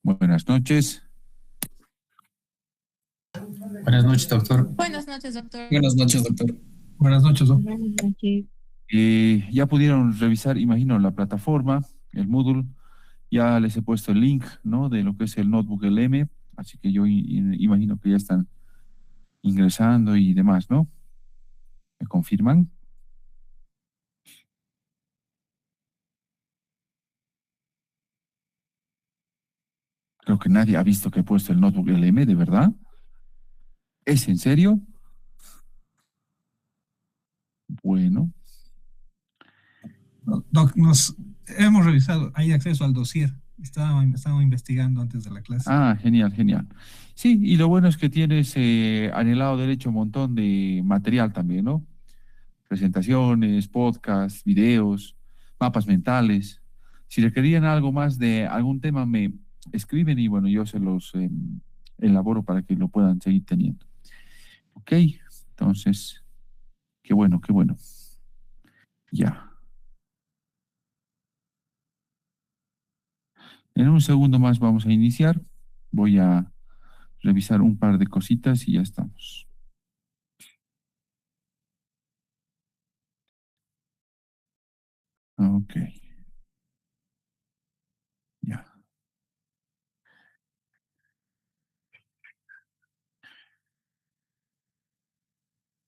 Buenas noches. Buenas noches, doctor. Buenas noches, doctor. Buenas noches, doctor. Buenas noches, doctor. Buenas noches. Ya pudieron revisar, imagino, la plataforma, el Moodle. Ya les he puesto el link, ¿no? De lo que es el Notebook LM. Así que yo imagino que ya están ingresando y demás, ¿no? ¿Me confirman? Creo que nadie ha visto que he puesto el Notebook LM, ¿de verdad? ¿Es en serio? Bueno. Doc, nos hemos revisado, hay acceso al dossier. Estaba investigando antes de la clase. Ah, genial, genial. Sí, y lo bueno es que tienes anhelado derecho un montón de material también, ¿no? Presentaciones, podcasts, videos, mapas mentales. Si requerían algo más de algún tema, me escriben y bueno, yo se los elaboro para que lo puedan seguir teniendo. Ok, entonces, qué bueno, qué bueno. Ya. En un segundo más vamos a iniciar. Voy a revisar un par de cositas y ya estamos. Ok, ya.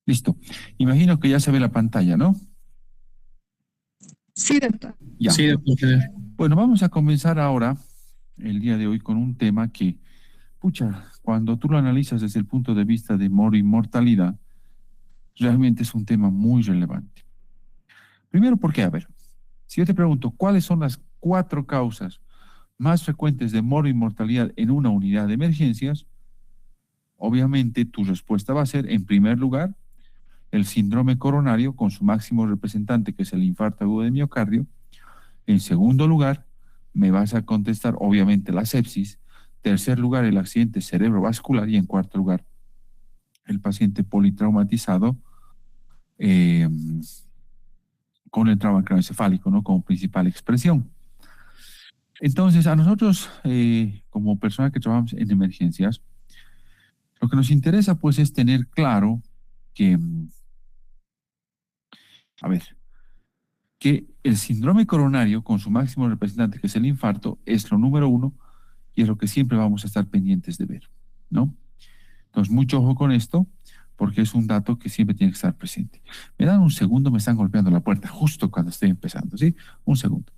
Listo. Imagino que ya se ve la pantalla, ¿no? Sí, doctor. Ya. Sí, doctor. Bueno, vamos a comenzar ahora, el día de hoy, con un tema que, pucha, cuando tú lo analizas desde el punto de vista de moro-inmortalidad, realmente es un tema muy relevante. Primero, ¿por qué? A ver, si yo te pregunto, ¿cuáles son las cuatro causas más frecuentes de moro-inmortalidad en una unidad de emergencias? Obviamente, tu respuesta va a ser, en primer lugar, el síndrome coronario con su máximo representante, que es el infarto agudo de miocardio. En segundo lugar, me vas a contestar, obviamente, la sepsis. Tercer lugar, el accidente cerebrovascular. Y en cuarto lugar, el paciente politraumatizado eh, con el trauma craneoencefálico, ¿no? Como principal expresión. Entonces, a nosotros, como personas que trabajamos en emergencias, lo que nos interesa, pues, es tener claro que, a ver, que el síndrome coronario, con su máximo representante, que es el infarto, es lo número uno y es lo que siempre vamos a estar pendientes de ver, ¿no? Entonces, mucho ojo con esto, porque es un dato que siempre tiene que estar presente. Me dan un segundo, me están golpeando la puerta justo cuando estoy empezando, ¿sí? Un segundo.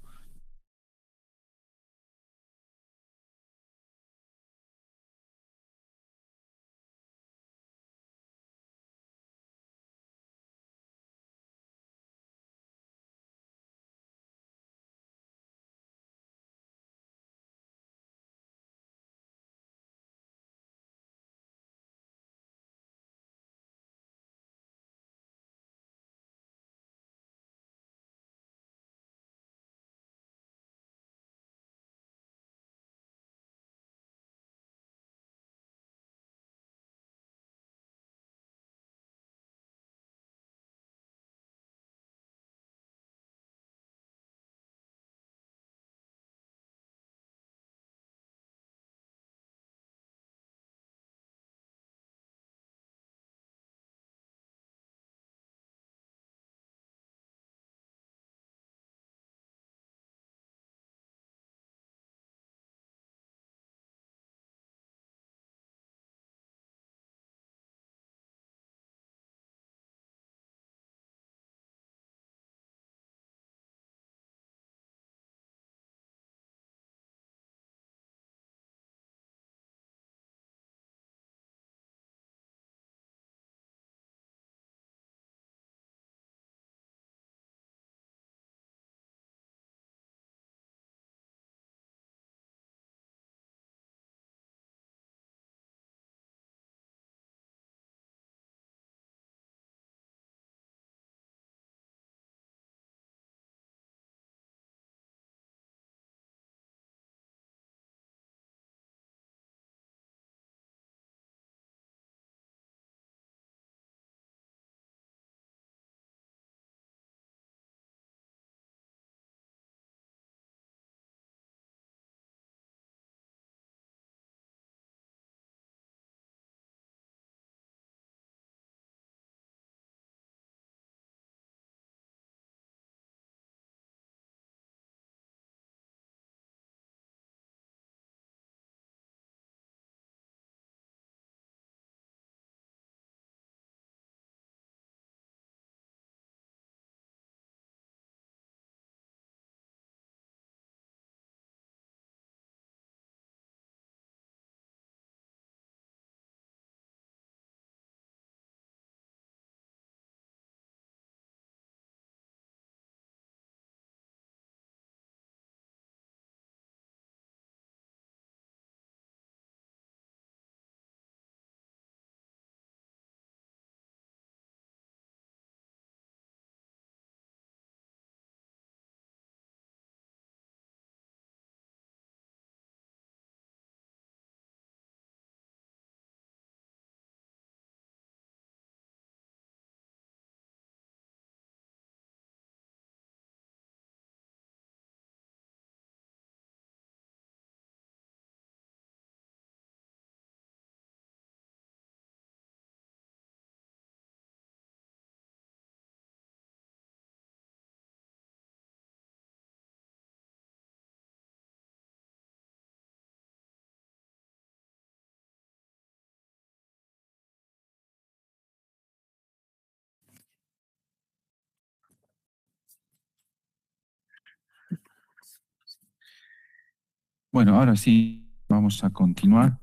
Bueno, ahora sí, vamos a continuar.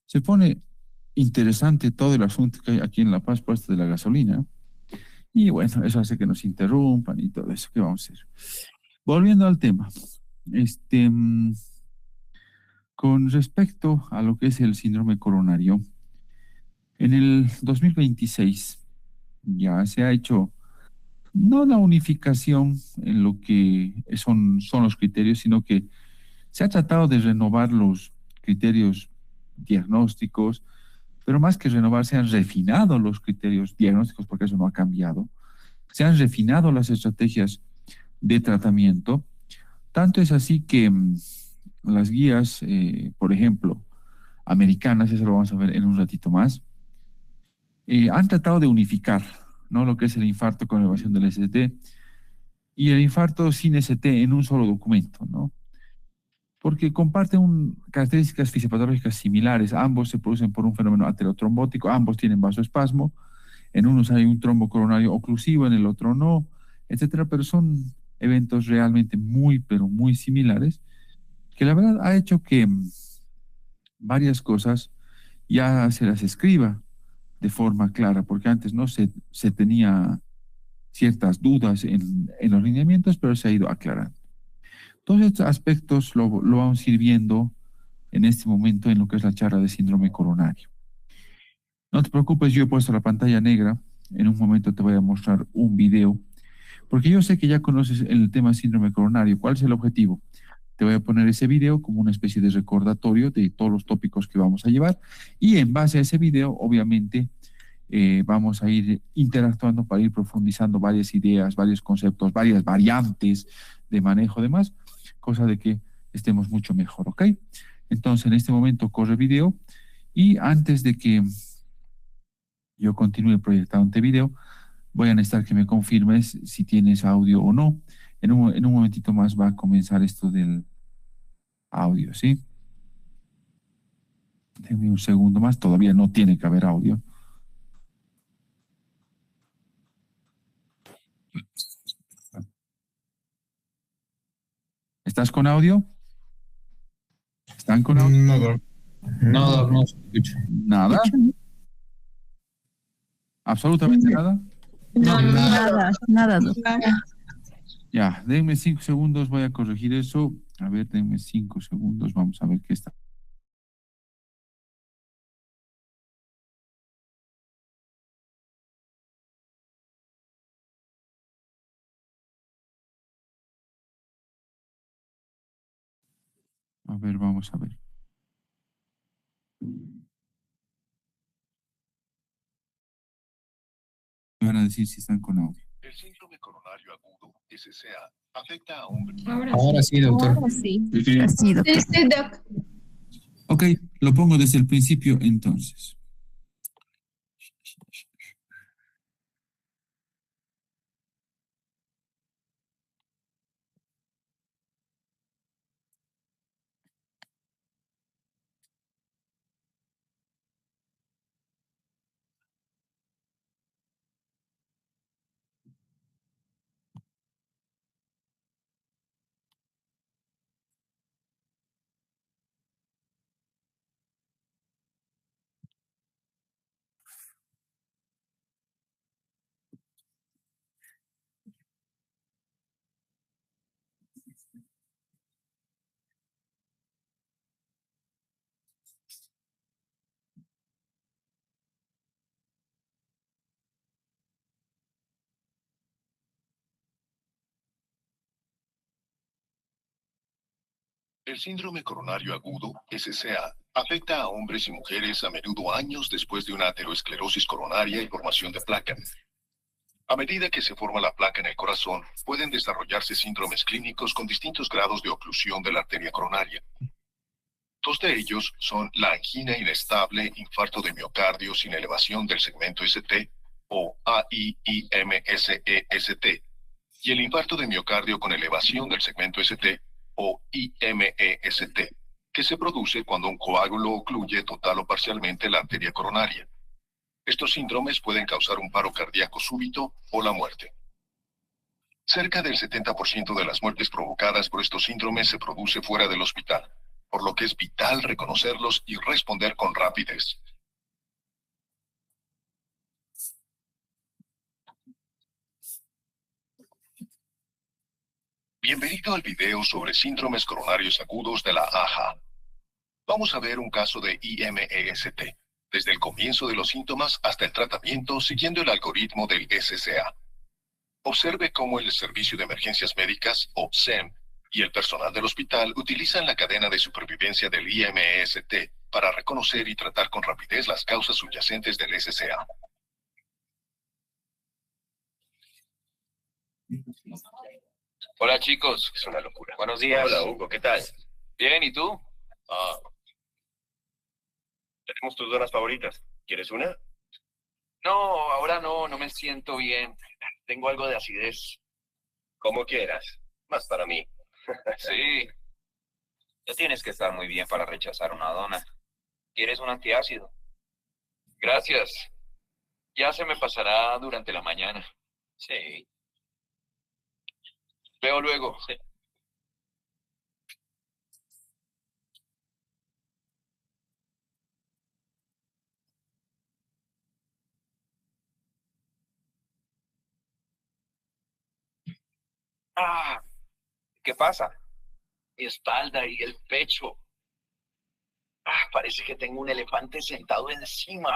Se pone interesante todo el asunto que hay aquí en La Paz por esto de la gasolina. Y bueno, eso hace que nos interrumpan y todo eso. ¿Qué vamos a hacer? Volviendo al tema. Este, con respecto a lo que es el síndrome coronario, en el 2026 ya se ha hecho no la unificación en lo que son los criterios, sino que se ha tratado de renovar los criterios diagnósticos, pero más que renovar, se han refinado los criterios diagnósticos, porque eso no ha cambiado. Se han refinado las estrategias de tratamiento. Tanto es así que las guías, por ejemplo, americanas, eso lo vamos a ver en un ratito más, han tratado de unificar, ¿no?, lo que es el infarto con elevación del ST y el infarto sin ST en un solo documento, ¿no? Porque comparten características fisiopatológicas similares. Ambos se producen por un fenómeno aterotrombótico, ambos tienen vasoespasmo, en unos hay un trombo coronario oclusivo, en el otro no, etcétera, pero son eventos realmente muy, pero muy similares, que la verdad ha hecho que varias cosas ya se las escriba de forma clara, porque antes no se tenía ciertas dudas en los lineamientos, pero se ha ido aclarando. Todos estos aspectos lo vamos a ir viendo en este momento en lo que es la charla de síndrome coronario. No te preocupes, yo he puesto la pantalla negra. En un momento te voy a mostrar un video, porque yo sé que ya conoces el tema síndrome coronario. ¿Cuál es el objetivo? Te voy a poner ese video como una especie de recordatorio de todos los tópicos que vamos a llevar y en base a ese video, obviamente, vamos a ir interactuando para ir profundizando varias ideas, varios conceptos, varias variantes de manejo de más, cosa de que estemos mucho mejor, ¿ok? Entonces, en este momento corre video y antes de que yo continúe proyectando este video, voy a necesitar que me confirmes si tienes audio o no. En un momentito más va a comenzar esto del audio, ¿sí? Denme un segundo más, todavía no tiene que haber audio. ¿Estás con audio? ¿Están con audio? No, Doc. No, Doc, no se escucha. Nada. Absolutamente nada. No, Nada, nada, Doc. Ya, denme 5 segundos, voy a corregir eso. A ver, denme 5 segundos, vamos a ver qué está. A ver, vamos a ver. Me van a decir si están con audio. El síndrome coronario agudo, SCA, afecta a hombres. Ahora sí, doctor. Ahora sí, así, doctor. Sí, Doc. Ok, lo pongo desde el principio entonces. El síndrome coronario agudo, SCA, afecta a hombres y mujeres a menudo años después de una aterosclerosis coronaria y formación de placa. A medida que se forma la placa en el corazón, pueden desarrollarse síndromes clínicos con distintos grados de oclusión de la arteria coronaria. Dos de ellos son la angina inestable, infarto de miocardio sin elevación del segmento ST, o AIIMSEST, y el infarto de miocardio con elevación del segmento ST, o IMEST, que se produce cuando un coágulo ocluye total o parcialmente la arteria coronaria. Estos síndromes pueden causar un paro cardíaco súbito o la muerte. Cerca del 70% de las muertes provocadas por estos síndromes se produce fuera del hospital, por lo que es vital reconocerlos y responder con rapidez. Bienvenido al video sobre síndromes coronarios agudos de la AHA. Vamos a ver un caso de IMEST, desde el comienzo de los síntomas hasta el tratamiento siguiendo el algoritmo del SCA. Observe cómo el Servicio de Emergencias Médicas, o SEM, y el personal del hospital utilizan la cadena de supervivencia del IMEST para reconocer y tratar con rapidez las causas subyacentes del SCA. Hola chicos, es una locura. Buenos días. Hola Hugo, ¿qué tal? Bien, ¿y tú? Tenemos tus donas favoritas. ¿Quieres una? No, ahora no me siento bien. Tengo algo de acidez. Como quieras. Más para mí. Sí. Ya tienes que estar muy bien para rechazar una dona. ¿Quieres un antiácido? Gracias. Ya se me pasará durante la mañana. Sí. Veo luego. Sí. ¿Qué pasa? Mi espalda y el pecho. Parece que tengo un elefante sentado encima.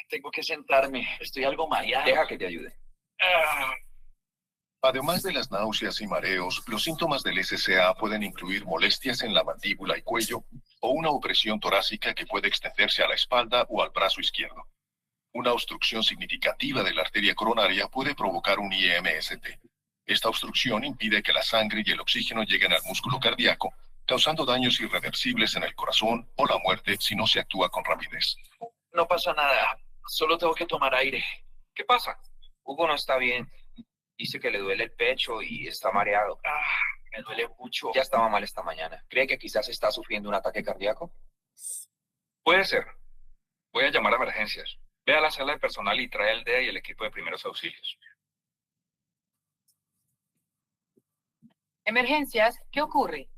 Tengo que sentarme. Estoy algo mareado. Deja que te ayude. Además de las náuseas y mareos, los síntomas del SCA pueden incluir molestias en la mandíbula y cuello o una opresión torácica que puede extenderse a la espalda o al brazo izquierdo. Una obstrucción significativa de la arteria coronaria puede provocar un IMST. Esta obstrucción impide que la sangre y el oxígeno lleguen al músculo cardíaco, causando daños irreversibles en el corazón o la muerte si no se actúa con rapidez. No pasa nada. Solo tengo que tomar aire. ¿Qué pasa? Hugo no está bien. Dice que le duele el pecho y está mareado. Me duele mucho. Ya estaba mal esta mañana. ¿Cree que quizás está sufriendo un ataque cardíaco? Puede ser. Voy a llamar a emergencias. Ve a la sala de personal y trae el DEA y el equipo de primeros auxilios. Emergencias, ¿qué ocurre?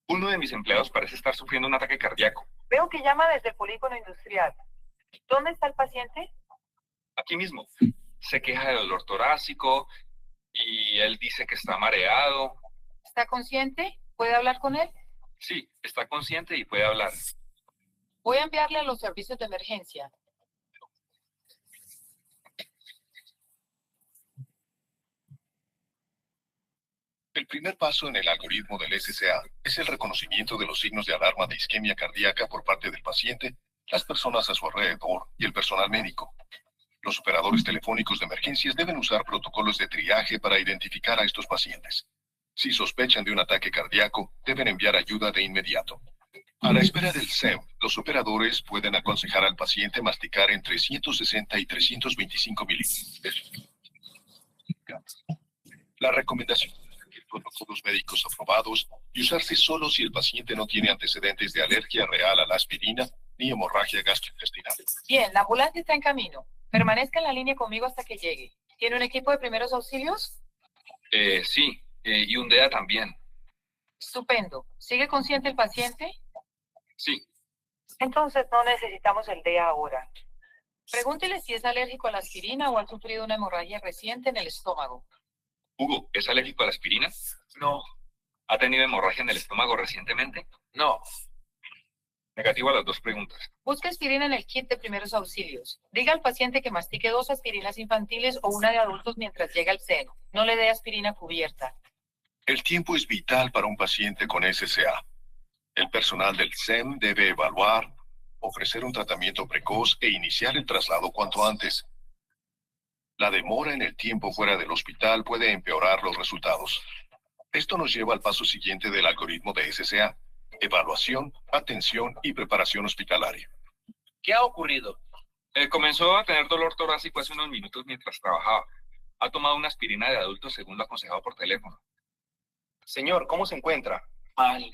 Uno de mis empleados parece estar sufriendo un ataque cardíaco. Veo que llama desde el polígono industrial. ¿Dónde está el paciente? Aquí mismo. Se queja de dolor torácico y él dice que está mareado. ¿Está consciente? ¿Puede hablar con él? Sí, está consciente y puede hablar. Voy a enviarle a los servicios de emergencia. El primer paso en el algoritmo del SCA es el reconocimiento de los signos de alarma de isquemia cardíaca por parte del paciente, las personas a su alrededor y el personal médico. Los operadores telefónicos de emergencias deben usar protocolos de triaje para identificar a estos pacientes. Si sospechan de un ataque cardíaco, deben enviar ayuda de inmediato. A la espera del SEM, los operadores pueden aconsejar al paciente masticar entre 160 y 325 mililitros. La recomendación es protocolos médicos aprobados y usarse solo si el paciente no tiene antecedentes de alergia real a la aspirina ni hemorragia gastrointestinal. Bien, la ambulancia está en camino. Permanezca en la línea conmigo hasta que llegue. ¿Tiene un equipo de primeros auxilios? Sí, y un DEA también. Estupendo. ¿Sigue consciente el paciente? Sí. Entonces no necesitamos el DEA ahora. Pregúntele si es alérgico a la aspirina o ha sufrido una hemorragia reciente en el estómago. Hugo, ¿es alérgico a la aspirina? No. ¿Ha tenido hemorragia en el estómago recientemente? No. Negativo a las dos preguntas. Busque aspirina en el kit de primeros auxilios. Diga al paciente que mastique 2 aspirinas infantiles o una de adultos mientras llega al seno. No le dé aspirina cubierta. El tiempo es vital para un paciente con SCA. El personal del SEM debe evaluar, ofrecer un tratamiento precoz e iniciar el traslado cuanto antes. La demora en el tiempo fuera del hospital puede empeorar los resultados. Esto nos lleva al paso siguiente del algoritmo de SCA: evaluación, atención y preparación hospitalaria. ¿Qué ha ocurrido? Comenzó a tener dolor torácico hace unos minutos mientras trabajaba. Ha tomado una aspirina de adulto según lo aconsejado por teléfono. Señor, ¿cómo se encuentra? Mal.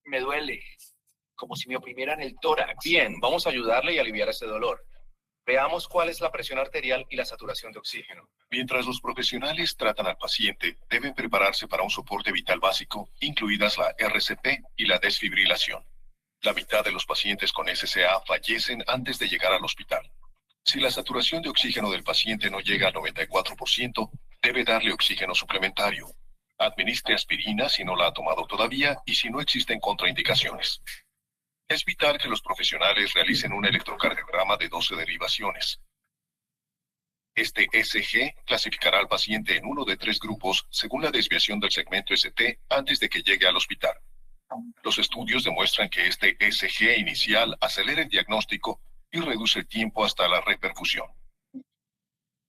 Me duele. Como si me oprimieran el tórax. Bien, vamos a ayudarle y aliviar ese dolor. Veamos cuál es la presión arterial y la saturación de oxígeno. Mientras los profesionales tratan al paciente, deben prepararse para un soporte vital básico, incluidas la RCP y la desfibrilación. La mitad de los pacientes con SCA fallecen antes de llegar al hospital. Si la saturación de oxígeno del paciente no llega al 94%, debe darle oxígeno suplementario. Administre aspirina si no la ha tomado todavía y si no existen contraindicaciones. Es vital que los profesionales realicen un electrocardiograma de 12 derivaciones. Este ECG clasificará al paciente en uno de 3 grupos según la desviación del segmento ST antes de que llegue al hospital. Los estudios demuestran que este ECG inicial acelera el diagnóstico y reduce el tiempo hasta la reperfusión.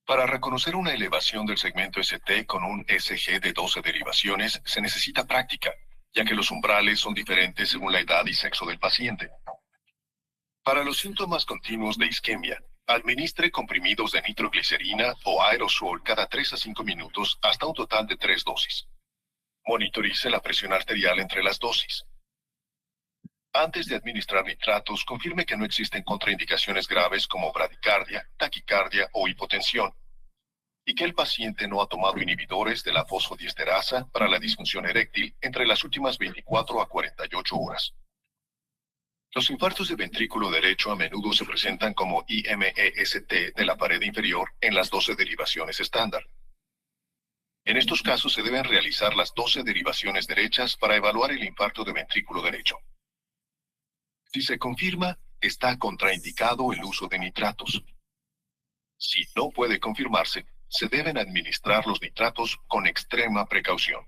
Para reconocer una elevación del segmento ST con un ECG de 12 derivaciones se necesita práctica, ya que los umbrales son diferentes según la edad y sexo del paciente. Para los síntomas continuos de isquemia, administre comprimidos de nitroglicerina o aerosol cada 3 a 5 minutos hasta un total de 3 dosis. Monitorice la presión arterial entre las dosis. Antes de administrar nitratos, confirme que no existen contraindicaciones graves como bradicardia, taquicardia o hipotensión, y que el paciente no ha tomado inhibidores de la fosfodiesterasa para la disfunción eréctil entre las últimas 24 a 48 horas. Los infartos de ventrículo derecho a menudo se presentan como IMEST de la pared inferior en las 12 derivaciones estándar. En estos casos se deben realizar las 12 derivaciones derechas para evaluar el infarto de ventrículo derecho. Si se confirma, está contraindicado el uso de nitratos. Si no puede confirmarse, se deben administrar los nitratos con extrema precaución.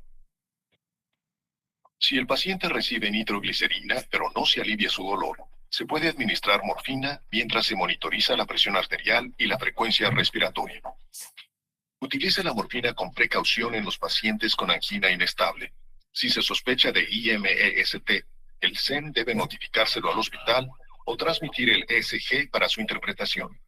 Si el paciente recibe nitroglicerina, pero no se alivia su dolor, se puede administrar morfina mientras se monitoriza la presión arterial y la frecuencia respiratoria. Utilice la morfina con precaución en los pacientes con angina inestable. Si se sospecha de IMEST, el SEM debe notificárselo al hospital o transmitir el ECG para su interpretación.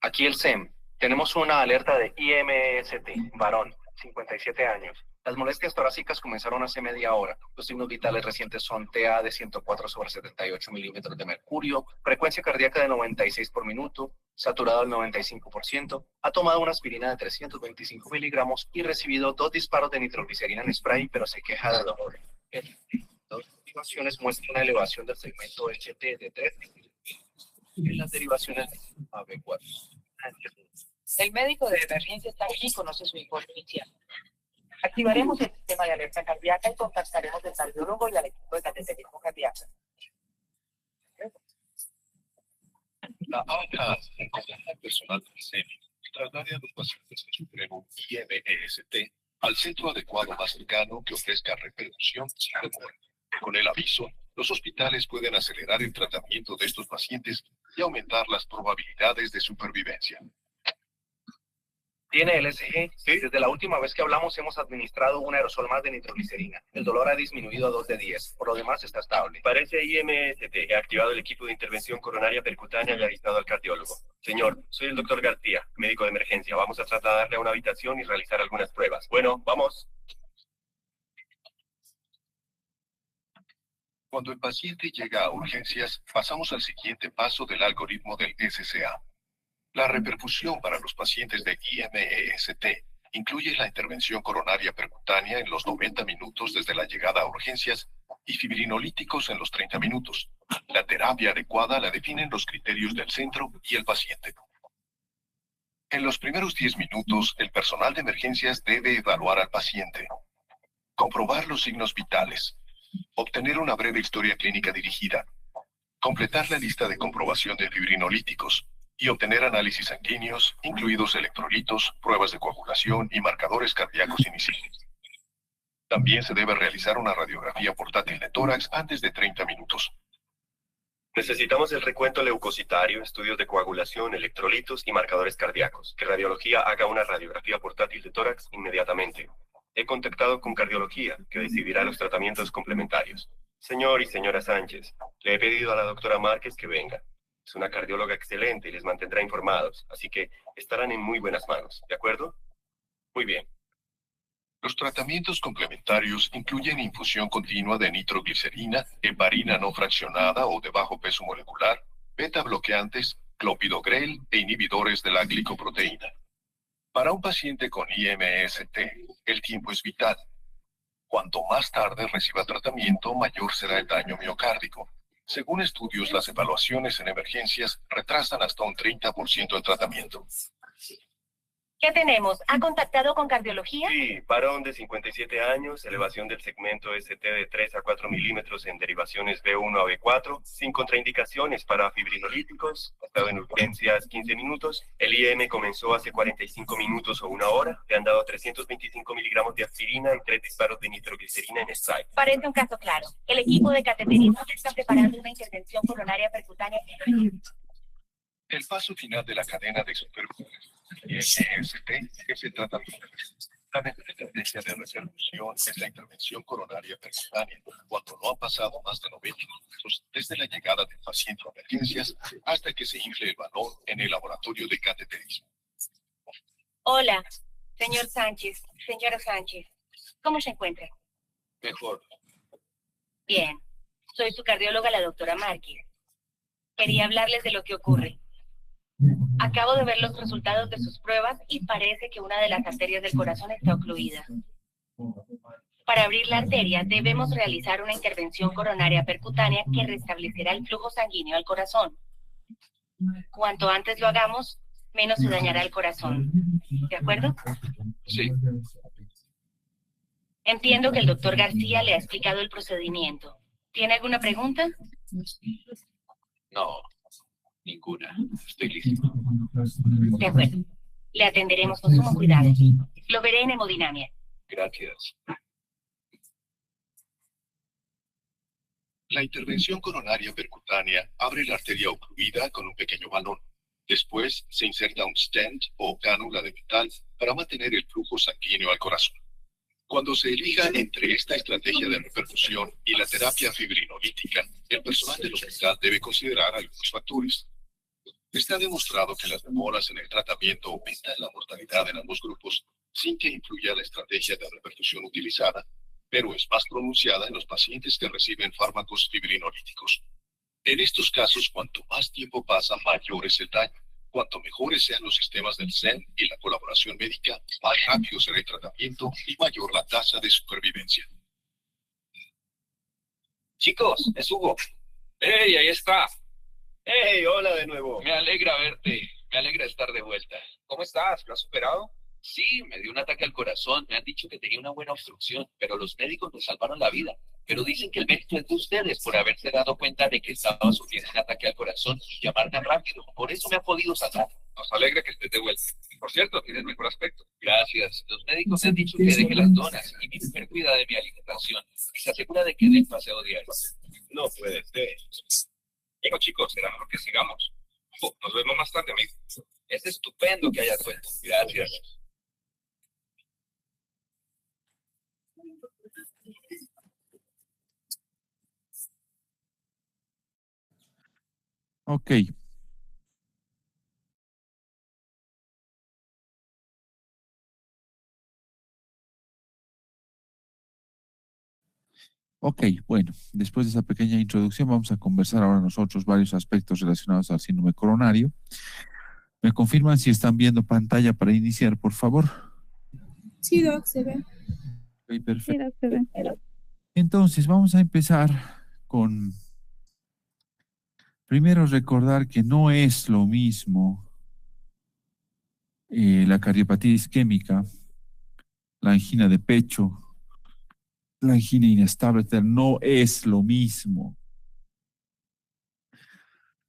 Aquí el SEM. Tenemos una alerta de IMEST, varón, 57 años. Las molestias torácicas comenzaron hace media hora. Los signos vitales recientes son TA de 104/78 milímetros de mercurio, frecuencia cardíaca de 96 por minuto, saturado al 95%, ha tomado una aspirina de 325 miligramos y recibido 2 disparos de nitroglicerina en spray, pero se queja de dolor. Las derivaciones muestran una elevación del segmento HT de 3 en las derivaciones AB4. El médico de emergencia está aquí y conoce su informe inicial. Activaremos el sistema de alerta cardíaca y contactaremos al cardiólogo y al equipo de cateterismo cardíaco. La ACA recomienda al personal del SEM trasladar a los pacientes en supremo IMEST al centro adecuado más cercano que ofrezca repercusión sin demora. Con el aviso, los hospitales pueden acelerar el tratamiento de estos pacientes y aumentar las probabilidades de supervivencia. ¿Tiene el ECG? Sí. Desde la última vez que hablamos hemos administrado un aerosol más de nitroglicerina. El dolor ha disminuido a 2 de 10. Por lo demás está estable. Parece IMST. He activado el equipo de intervención coronaria percutánea y avisado al cardiólogo. Señor, soy el doctor García, médico de emergencia. Vamos a trasladarle a una habitación y realizar algunas pruebas. Bueno, vamos. Cuando el paciente llega a urgencias, pasamos al siguiente paso del algoritmo del SCA. La reperfusión para los pacientes de IMEST incluye la intervención coronaria percutánea en los 90 minutos desde la llegada a urgencias y fibrinolíticos en los 30 minutos. La terapia adecuada la definen los criterios del centro y el paciente. En los primeros 10 minutos, el personal de emergencias debe evaluar al paciente, comprobar los signos vitales, obtener una breve historia clínica dirigida, completar la lista de comprobación de fibrinolíticos, y obtener análisis sanguíneos, incluidos electrolitos, pruebas de coagulación y marcadores cardíacos iniciales. También se debe realizar una radiografía portátil de tórax antes de 30 minutos. Necesitamos el recuento leucocitario, estudios de coagulación, electrolitos y marcadores cardíacos. Que radiología haga una radiografía portátil de tórax inmediatamente. He contactado con cardiología, que decidirá los tratamientos complementarios. Señor y señora Sánchez, le he pedido a la doctora Márquez que venga. Es una cardióloga excelente y les mantendrá informados, así que estarán en muy buenas manos, ¿de acuerdo? Muy bien. Los tratamientos complementarios incluyen infusión continua de nitroglicerina, heparina no fraccionada o de bajo peso molecular, beta bloqueantes clopidogrel e inhibidores de la glicoproteína. Para un paciente con IMST, el tiempo es vital. Cuanto más tarde reciba tratamiento, mayor será el daño miocárdico. Según estudios, las evaluaciones en emergencias retrasan hasta un 30% el tratamiento. ¿Qué tenemos? ¿Ha contactado con cardiología? Sí, varón de 57 años, elevación del segmento ST de 3 a 4 milímetros en derivaciones B1 a B4, sin contraindicaciones para fibrinolíticos, estado en urgencias 15 minutos. El IM comenzó hace 45 minutos o una hora. Le han dado 325 miligramos de aspirina y 3 disparos de nitroglicerina en spray. Parece un caso claro. El equipo de cateterismo está preparando una intervención coronaria percutánea. El paso final de la cadena de supervivencia IMST es el tratamiento. La mejor estrategia de resolución es la intervención coronaria percutánea, cuando no han pasado más de 90 minutos desde la llegada del paciente a emergencias hasta que se infle el balón en el laboratorio de cateterismo. Hola, señor Sánchez, señora Sánchez. ¿Cómo se encuentra? Mejor. Bien. Soy su cardióloga, la doctora Márquez. Quería hablarles de lo que ocurre. Acabo de ver los resultados de sus pruebas y parece que una de las arterias del corazón está ocluida. Para abrir la arteria debemos realizar una intervención coronaria percutánea que restablecerá el flujo sanguíneo al corazón. Cuanto antes lo hagamos, menos se dañará el corazón. ¿De acuerdo? Sí. Entiendo que el doctor García le ha explicado el procedimiento. ¿Tiene alguna pregunta? No. Ninguna. Estoy listo. De acuerdo. Le atenderemos con sumo cuidado. Lo veré en hemodinamia. Gracias. La intervención coronaria percutánea abre la arteria ocluida con un pequeño balón. Después se inserta un stent o cánula de metal para mantener el flujo sanguíneo al corazón. Cuando se elija entre esta estrategia de reperfusión y la terapia fibrinolítica, el personal del hospital debe considerar algunos factores. Está demostrado que las demoras en el tratamiento aumentan la mortalidad en ambos grupos sin que influya la estrategia de reperfusión utilizada, pero es más pronunciada en los pacientes que reciben fármacos fibrinolíticos. En estos casos, cuanto más tiempo pasa, mayor es el daño. Cuanto mejores sean los sistemas del CEN y la colaboración médica, más rápido será el tratamiento y mayor la tasa de supervivencia. Chicos, es Hugo. ¡Hey, ahí está! ¡Hey, hola de nuevo! Me alegra verte. Me alegra estar de vuelta. ¿Cómo estás? ¿Lo has superado? Sí, me dio un ataque al corazón. Me han dicho que tenía una buena obstrucción, pero los médicos me salvaron la vida. Pero dicen que el mérito es de ustedes por haberse dado cuenta de que estaba sufriendo un ataque al corazón y llamar tan rápido. Por eso me ha podido salvar. Nos alegra que estés de vuelta. Por cierto, tienes mejor aspecto. Gracias. Los médicos me han dicho que deje las donas y mi mujer cuida de mi alimentación y se asegura de que dé el paseo diario. No puede ser. Digo, chicos, será mejor que sigamos. Nos vemos más tarde, amigo. Es estupendo que hayas vuelto. Gracias. Ok. Ok, bueno, después de esa pequeña introducción vamos a conversar ahora nosotros varios aspectos relacionados al síndrome coronario. ¿Me confirman si están viendo pantalla para iniciar, por favor? Sí, Doc, se ve. Ok, perfecto. Sí, Doc, se ve. Entonces, vamos a empezar con... Primero recordar que no es lo mismo la cardiopatía isquémica, la angina de pecho, la angina inestable, no es lo mismo.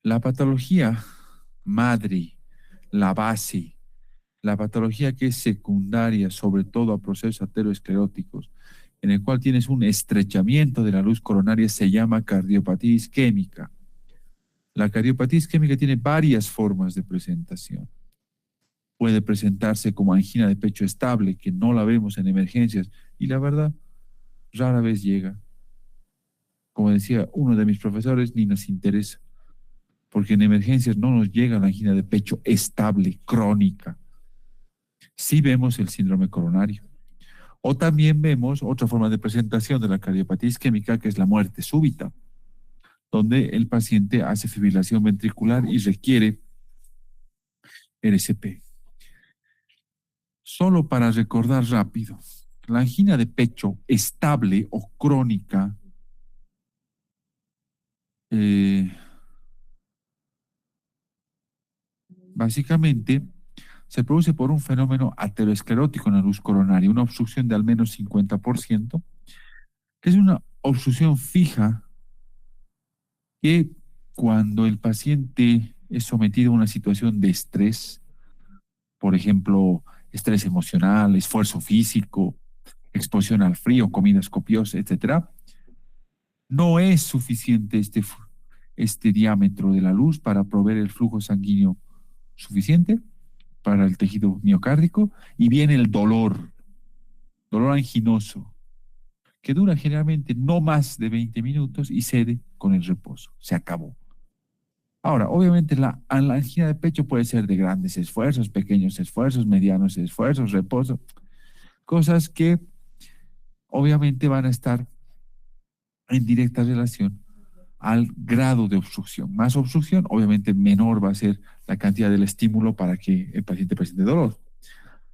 La patología madre, la base, la patología que es secundaria sobre todo a procesos ateroscleróticos, en el cual tienes un estrechamiento de la luz coronaria, se llama cardiopatía isquémica. La cardiopatía isquémica tiene varias formas de presentación. Puede presentarse como angina de pecho estable, que no la vemos en emergencias, y la verdad, rara vez llega. Como decía uno de mis profesores, ni nos interesa, porque en emergencias no nos llega la angina de pecho estable, crónica. Sí vemos el síndrome coronario. O también vemos otra forma de presentación de la cardiopatía isquémica, que es la muerte súbita, donde el paciente hace fibrilación ventricular y requiere RCP. Solo para recordar rápido, la angina de pecho estable o crónica básicamente se produce por un fenómeno aterosclerótico en la luz coronaria, una obstrucción de al menos 50%, que es una obstrucción fija que cuando el paciente es sometido a una situación de estrés, por ejemplo, estrés emocional, esfuerzo físico, exposición al frío, comidas copiosas, etcétera, no es suficiente este diámetro de la luz para proveer el flujo sanguíneo suficiente para el tejido miocárdico y viene el dolor anginoso, que dura generalmente no más de 20 minutos y cede con el reposo. Se acabó. Ahora, obviamente la angina de pecho puede ser de grandes esfuerzos, pequeños esfuerzos, medianos esfuerzos, reposo, cosas que obviamente van a estar en directa relación al grado de obstrucción. Más obstrucción, obviamente menor va a ser la cantidad del estímulo para que el paciente presente dolor.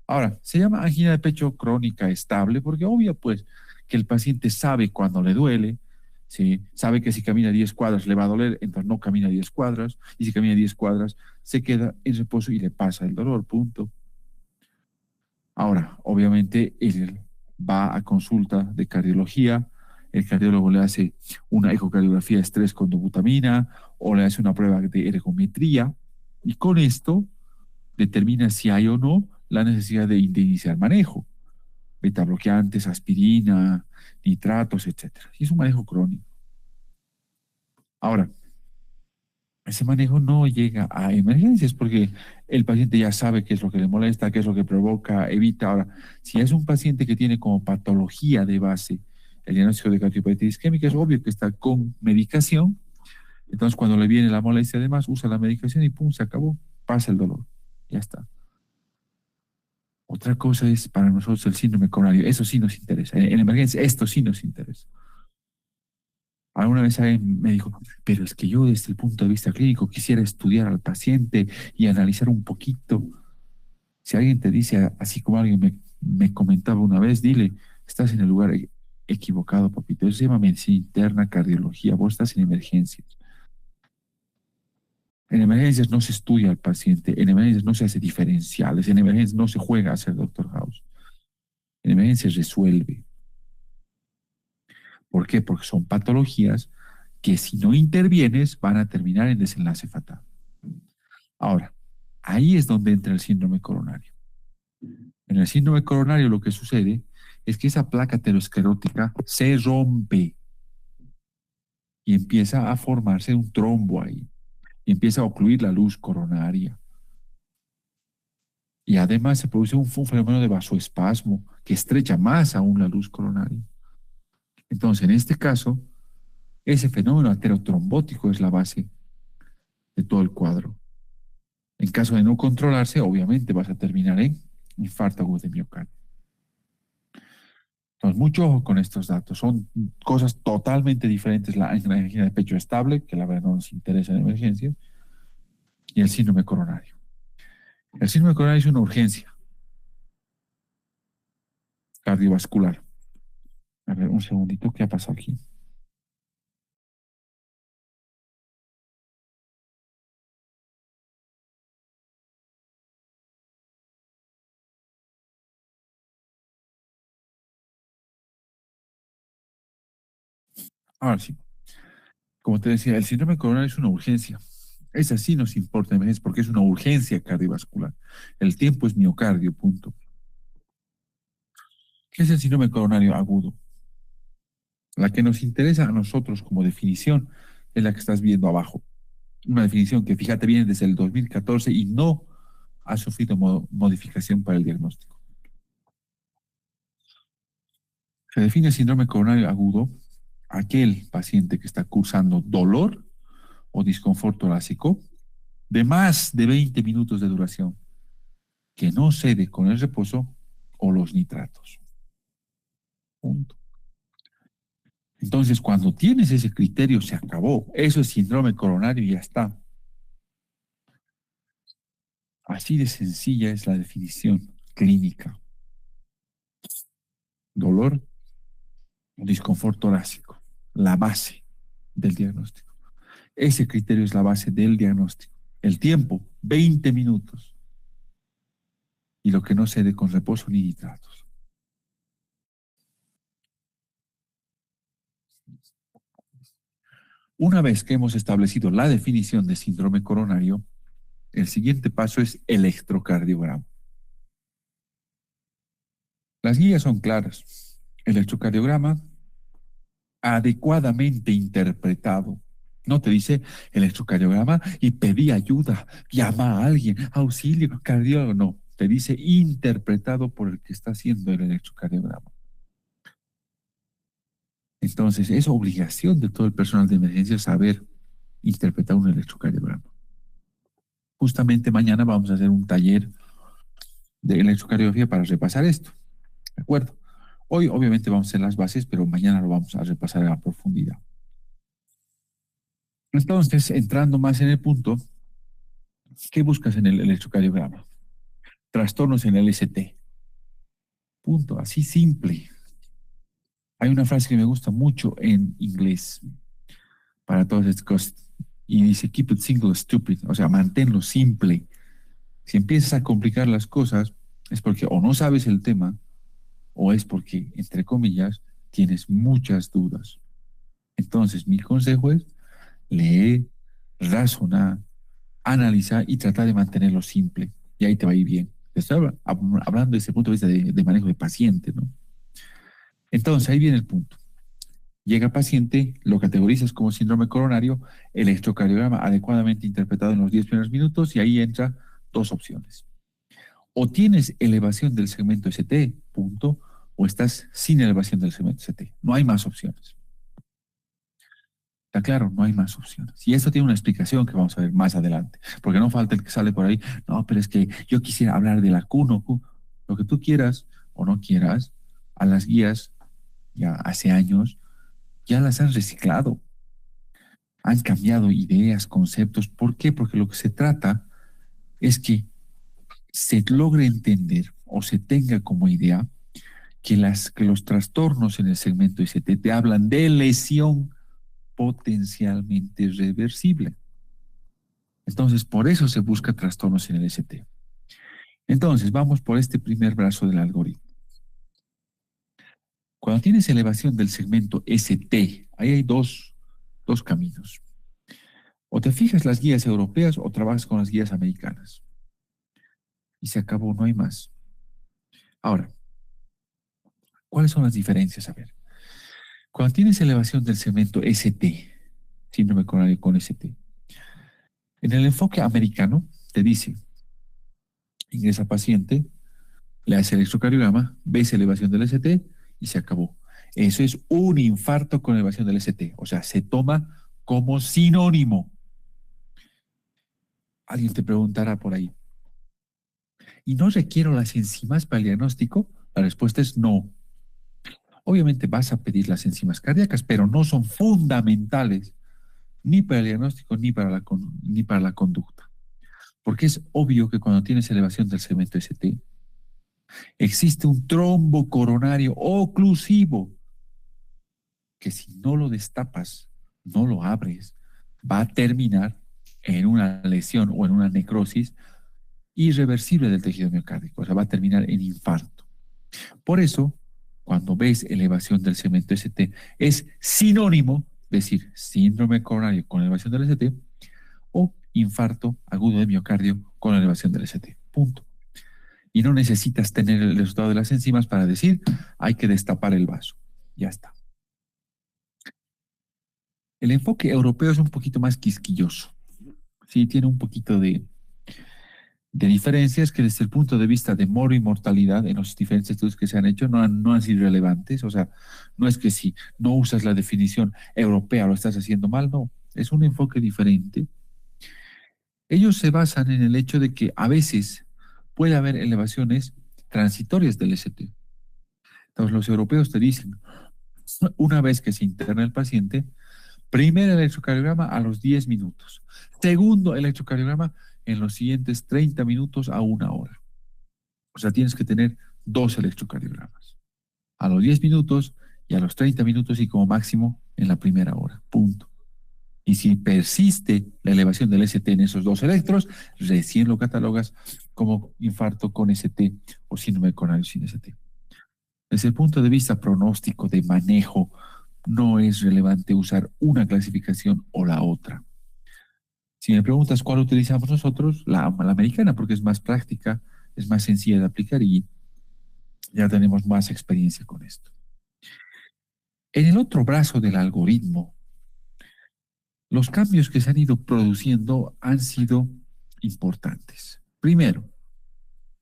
Ahora, se llama angina de pecho crónica estable porque obvio pues que el paciente sabe cuando le duele, ¿sí? Sabe que si camina 10 cuadras le va a doler, entonces no camina 10 cuadras, y si camina 10 cuadras se queda en reposo y le pasa el dolor, punto. Ahora, obviamente él va a consulta de cardiología, el cardiólogo le hace una ecocardiografía de estrés con dobutamina o le hace una prueba de ergometría y con esto determina si hay o no la necesidad de iniciar manejo, beta bloqueantes, aspirina, nitratos, etcétera. Y es un manejo crónico. Ahora, ese manejo no llega a emergencias porque el paciente ya sabe qué es lo que le molesta, qué es lo que provoca, evita. Ahora, si es un paciente que tiene como patología de base el diagnóstico de cardiopatía isquémica, es obvio que está con medicación. Entonces, cuando le viene la molestia, además, usa la medicación y pum, se acabó, pasa el dolor. Ya está. Otra cosa es para nosotros el síndrome coronario. Eso sí nos interesa. En emergencia, esto sí nos interesa. Alguna vez alguien me dijo, pero es que yo desde el punto de vista clínico quisiera estudiar al paciente y analizar un poquito. Si alguien te dice, así como alguien me comentaba una vez, dile, estás en el lugar equivocado, papito. Eso se llama medicina interna, cardiología. Vos estás en emergencias. En emergencias no se estudia al paciente, en emergencias no se hace diferenciales, en emergencias no se juega a ser Doctor House. En emergencias resuelve. ¿Por qué? Porque son patologías que si no intervienes van a terminar en desenlace fatal. Ahora, ahí es donde entra el síndrome coronario. En el síndrome coronario lo que sucede es que esa placa aterosclerótica se rompe y empieza a formarse un trombo ahí y empieza a ocluir la luz coronaria. Y además se produce un fenómeno de vasoespasmo que estrecha más aún la luz coronaria. Entonces, en este caso, ese fenómeno aterotrombótico es la base de todo el cuadro. En caso de no controlarse, obviamente vas a terminar en infarto agudo de miocardio. Entonces, mucho ojo con estos datos. Son cosas totalmente diferentes. La angina de pecho estable, que la verdad no nos interesa en emergencia, y el síndrome coronario. El síndrome coronario es una urgencia cardiovascular. A ver, un segundito, ¿qué ha pasado aquí? Ahora sí. Como te decía, el síndrome coronario es una urgencia. Esa sí nos importa en emergencias porque es una urgencia cardiovascular. El tiempo es miocardio, punto. ¿Qué es el síndrome coronario agudo? La que nos interesa a nosotros como definición es la que estás viendo abajo. Una definición que, fíjate, viene desde el 2014 y no ha sufrido modificación para el diagnóstico. Se define el síndrome coronario agudo aquel paciente que está cursando dolor o disconfort torácico de más de 20 minutos de duración, que no cede con el reposo o los nitratos. Punto. Entonces, cuando tienes ese criterio, se acabó. Eso es síndrome coronario y ya está. Así de sencilla es la definición clínica. Dolor, disconfort torácico, la base del diagnóstico. Ese criterio es la base del diagnóstico. El tiempo, 20 minutos. Y lo que no cede con reposo ni nitratos. Una vez que hemos establecido la definición de síndrome coronario, el siguiente paso es electrocardiograma. Las guías son claras. Electrocardiograma adecuadamente interpretado. No te dice electrocardiograma y pedí ayuda, llama a alguien, auxilio, cardiólogo. No, te dice interpretado por el que está haciendo el electrocardiograma. Entonces, es obligación de todo el personal de emergencia saber interpretar un electrocardiograma. Justamente mañana vamos a hacer un taller de electrocardiografía para repasar esto. ¿De acuerdo? Hoy obviamente vamos a hacer las bases, pero mañana lo vamos a repasar a profundidad. Entonces, entrando más en el punto, ¿qué buscas en el electrocardiograma? Trastornos en el ST. Punto, así simple. Hay una frase que me gusta mucho en inglés para todas estas cosas y dice keep it simple, stupid, o sea, manténlo simple. Si empiezas a complicar las cosas es porque o no sabes el tema o es porque, entre comillas, tienes muchas dudas. Entonces, mi consejo es leer, razonar, analizar y tratar de mantenerlo simple. Y ahí te va a ir bien. Te estoy hablando desde el punto de vista de manejo de paciente, ¿no? Entonces, ahí viene el punto. Llega paciente, lo categorizas como síndrome coronario, electrocardiograma adecuadamente interpretado en los 10 primeros minutos y ahí entra dos opciones. O tienes elevación del segmento ST, punto, o estás sin elevación del segmento ST. No hay más opciones. Está claro, no hay más opciones. Y esto tiene una explicación que vamos a ver más adelante. Porque no falta el que sale por ahí, no, pero es que yo quisiera hablar de la Q, no Q. Lo que tú quieras o no quieras, a las guías, ya hace años, ya las han reciclado. Han cambiado ideas, conceptos. ¿Por qué? Porque lo que se trata es que se logre entender o se tenga como idea que los trastornos en el segmento ST te hablan de lesión potencialmente reversible. Entonces, por eso se busca trastornos en el ST. Entonces, vamos por este primer brazo del algoritmo. Cuando tienes elevación del segmento ST, ahí hay dos caminos. O te fijas las guías europeas o trabajas con las guías americanas. Y se acabó, no hay más. Ahora, ¿cuáles son las diferencias? A ver. Cuando tienes elevación del segmento ST, síndrome coronario con ST, en el enfoque americano te dice, ingresa paciente, le hace electrocardiograma, ves elevación del ST y se acabó. Eso es un infarto con elevación del ST, o sea, se toma como sinónimo. Alguien te preguntará por ahí, ¿y no requiero las enzimas para el diagnóstico? La respuesta es no. Obviamente vas a pedir las enzimas cardíacas, pero no son fundamentales ni para el diagnóstico ni para la conducta. Porque es obvio que cuando tienes elevación del segmento ST, existe un trombo coronario oclusivo que si no lo destapas, no lo abres, va a terminar en una lesión o en una necrosis irreversible del tejido miocárdico, o sea, va a terminar en infarto. Por eso, cuando ves elevación del segmento ST, es sinónimo, decir, síndrome coronario con elevación del ST o infarto agudo de miocardio con elevación del ST. Punto. Y no necesitas tener el resultado de las enzimas para decir, hay que destapar el vaso. Ya está. El enfoque europeo es un poquito más quisquilloso. Sí, tiene un poquito de diferencias que desde el punto de vista de moro y mortalidad en los diferentes estudios que se han hecho no han sido relevantes. O sea, no es que si no usas la definición europea lo estás haciendo mal, no. Es un enfoque diferente. Ellos se basan en el hecho de que a veces puede haber elevaciones transitorias del ST. Entonces los europeos te dicen, una vez que se interna el paciente, primer electrocardiograma a los 10 minutos. Segundo electrocardiograma en los siguientes 30 minutos a 1 hora. O sea, tienes que tener 2 electrocardiogramas. A los 10 minutos y a los 30 minutos y como máximo en la primera hora. Punto. Y si persiste la elevación del ST en esos 2 electros, recién lo catalogas como infarto con ST o síndrome coronario sin ST. Desde el punto de vista pronóstico de manejo, no es relevante usar una clasificación o la otra. Si me preguntas cuál utilizamos nosotros, la americana, porque es más práctica, es más sencilla de aplicar y ya tenemos más experiencia con esto. En el otro brazo del algoritmo, los cambios que se han ido produciendo han sido importantes. Primero,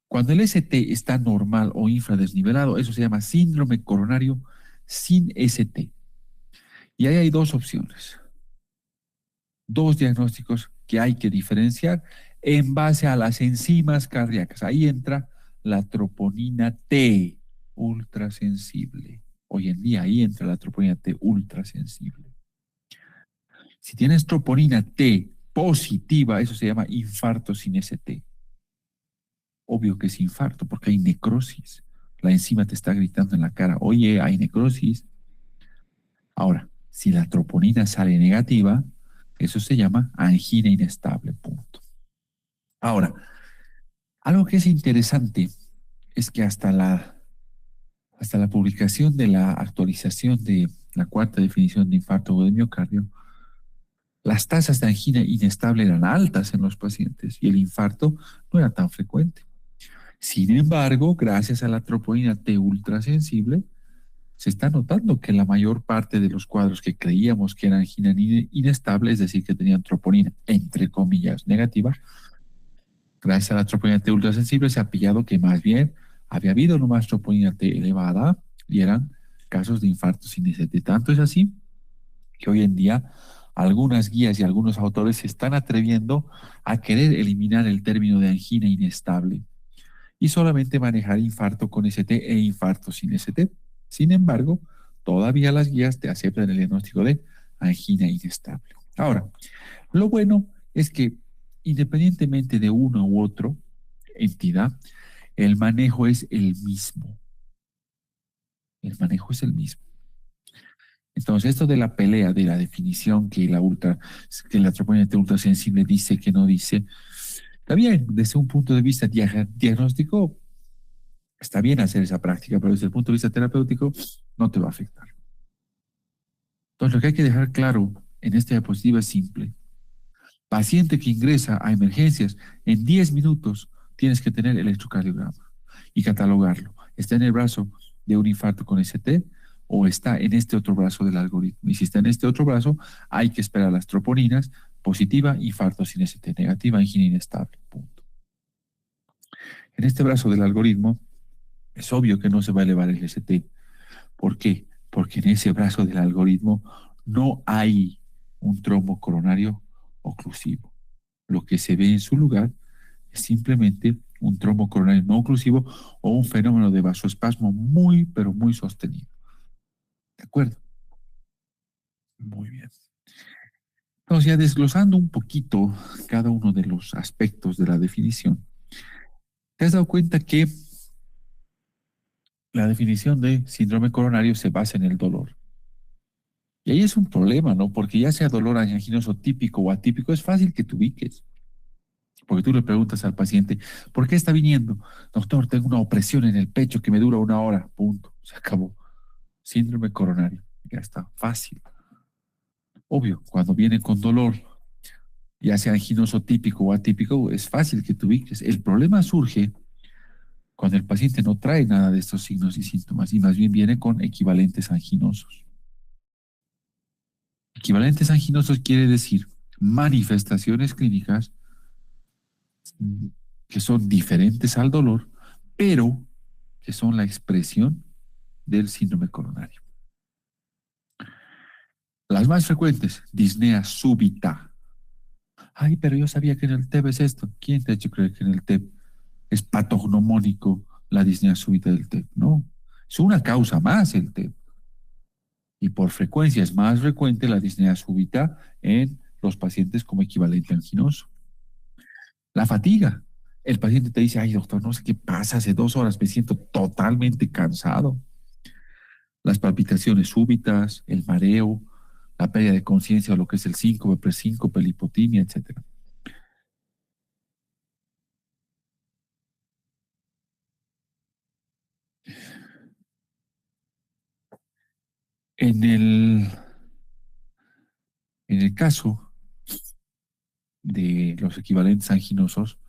cuando el ST está normal o infradesnivelado, eso se llama síndrome coronario sin ST. Y ahí hay 2 opciones. 2 diagnósticos que hay que diferenciar en base a las enzimas cardíacas. Ahí entra la troponina T ultrasensible. Hoy en día ahí entra la troponina T ultrasensible. Si tienes troponina T positiva, eso se llama infarto sin ST. Obvio que es infarto porque hay necrosis. La enzima te está gritando en la cara, oye, hay necrosis. Ahora, si la troponina sale negativa, eso se llama angina inestable, punto. Ahora, algo que es interesante es que hasta la publicación de la actualización de la 4ª definición de infarto agudo de miocardio, las tasas de angina inestable eran altas en los pacientes y el infarto no era tan frecuente. Sin embargo, gracias a la troponina T ultrasensible, se está notando que la mayor parte de los cuadros que creíamos que eran angina inestable, es decir, que tenían troponina, entre comillas, negativa, gracias a la troponina T ultrasensible se ha pillado que más bien había habido nomás troponina T elevada y eran casos de infarto sin ST. Tanto es así que hoy en día algunas guías y algunos autores se están atreviendo a querer eliminar el término de angina inestable y solamente manejar infarto con ST e infarto sin ST. Sin embargo, todavía las guías te aceptan el diagnóstico de angina inestable. Ahora, lo bueno es que independientemente de uno u otro entidad, el manejo es el mismo. El manejo es el mismo. Entonces, esto de la pelea, de la definición que la troponina T ultrasensible dice que no dice, está bien, desde un punto de vista diagnóstico, está bien hacer esa práctica, pero desde el punto de vista terapéutico, no te va a afectar. Entonces, lo que hay que dejar claro en esta diapositiva es simple. Paciente que ingresa a emergencias, en 10 minutos tienes que tener electrocardiograma y catalogarlo. Está en el brazo de un infarto con ST o está en este otro brazo del algoritmo. Y si está en este otro brazo, hay que esperar las troponinas, positiva, infarto sin ST, negativa, angina inestable, punto. En este brazo del algoritmo, es obvio que no se va a elevar el ST. ¿Por qué? Porque en ese brazo del algoritmo no hay un trombo coronario oclusivo. Lo que se ve en su lugar es simplemente un trombo coronario no oclusivo o un fenómeno de vasoespasmo muy, pero muy sostenido. ¿De acuerdo? Muy bien. Entonces, ya desglosando un poquito cada uno de los aspectos de la definición, ¿te has dado cuenta que la definición de síndrome coronario se basa en el dolor? Y ahí es un problema, ¿no? Porque ya sea dolor anginoso típico o atípico, es fácil que te ubiques. Porque tú le preguntas al paciente, ¿por qué está viniendo? Doctor, tengo una opresión en el pecho que me dura 1 hora. Punto. Se acabó. Síndrome coronario. Ya está. Fácil. Obvio, cuando viene con dolor, ya sea anginoso típico o atípico, es fácil que te ubiques. El problema surge cuando el paciente no trae nada de estos signos y síntomas y más bien viene con equivalentes anginosos. Equivalentes anginosos quiere decir manifestaciones clínicas que son diferentes al dolor, pero que son la expresión del síndrome coronario. Las más frecuentes, disnea súbita. Ay, pero yo sabía que en el TEP es esto. ¿Quién te ha hecho creer que en el TEP es patognomónico la disnea súbita del TEP? No, es una causa más el TEP. Y por frecuencia es más frecuente la disnea súbita en los pacientes como equivalente anginoso. La fatiga. El paciente te dice, ay doctor, no sé qué pasa, hace 2 horas me siento totalmente cansado. Las palpitaciones súbitas, el mareo, la pérdida de conciencia o lo que es el síncope, presíncope, la hipotimia, etcétera. En el, en el caso de los equivalentes anginosos,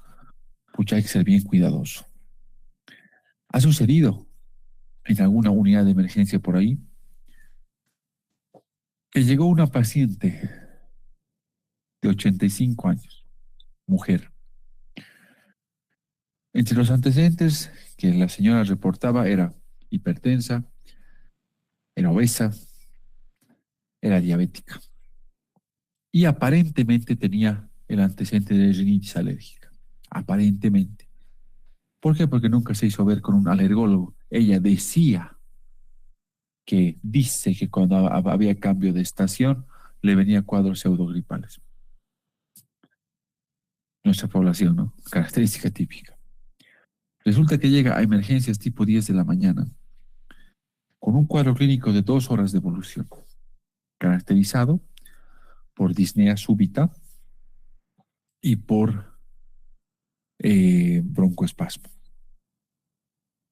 pucha, hay que ser bien cuidadoso. Ha sucedido en alguna unidad de emergencia por ahí que llegó una paciente de 85 años, mujer. Entre los antecedentes que la señora reportaba era hipertensa, era obesa, era diabética y aparentemente tenía el antecedente de rinitis alérgica. Aparentemente. ¿Por qué? Porque nunca se hizo ver con un alergólogo. Ella dice que cuando había cambio de estación le venía cuadros pseudogripales. Nuestra población, ¿no? Característica típica. Resulta que llega a emergencias tipo 10 de la mañana con un cuadro clínico de 2 horas de evolución, caracterizado por disnea súbita y por broncoespasmo.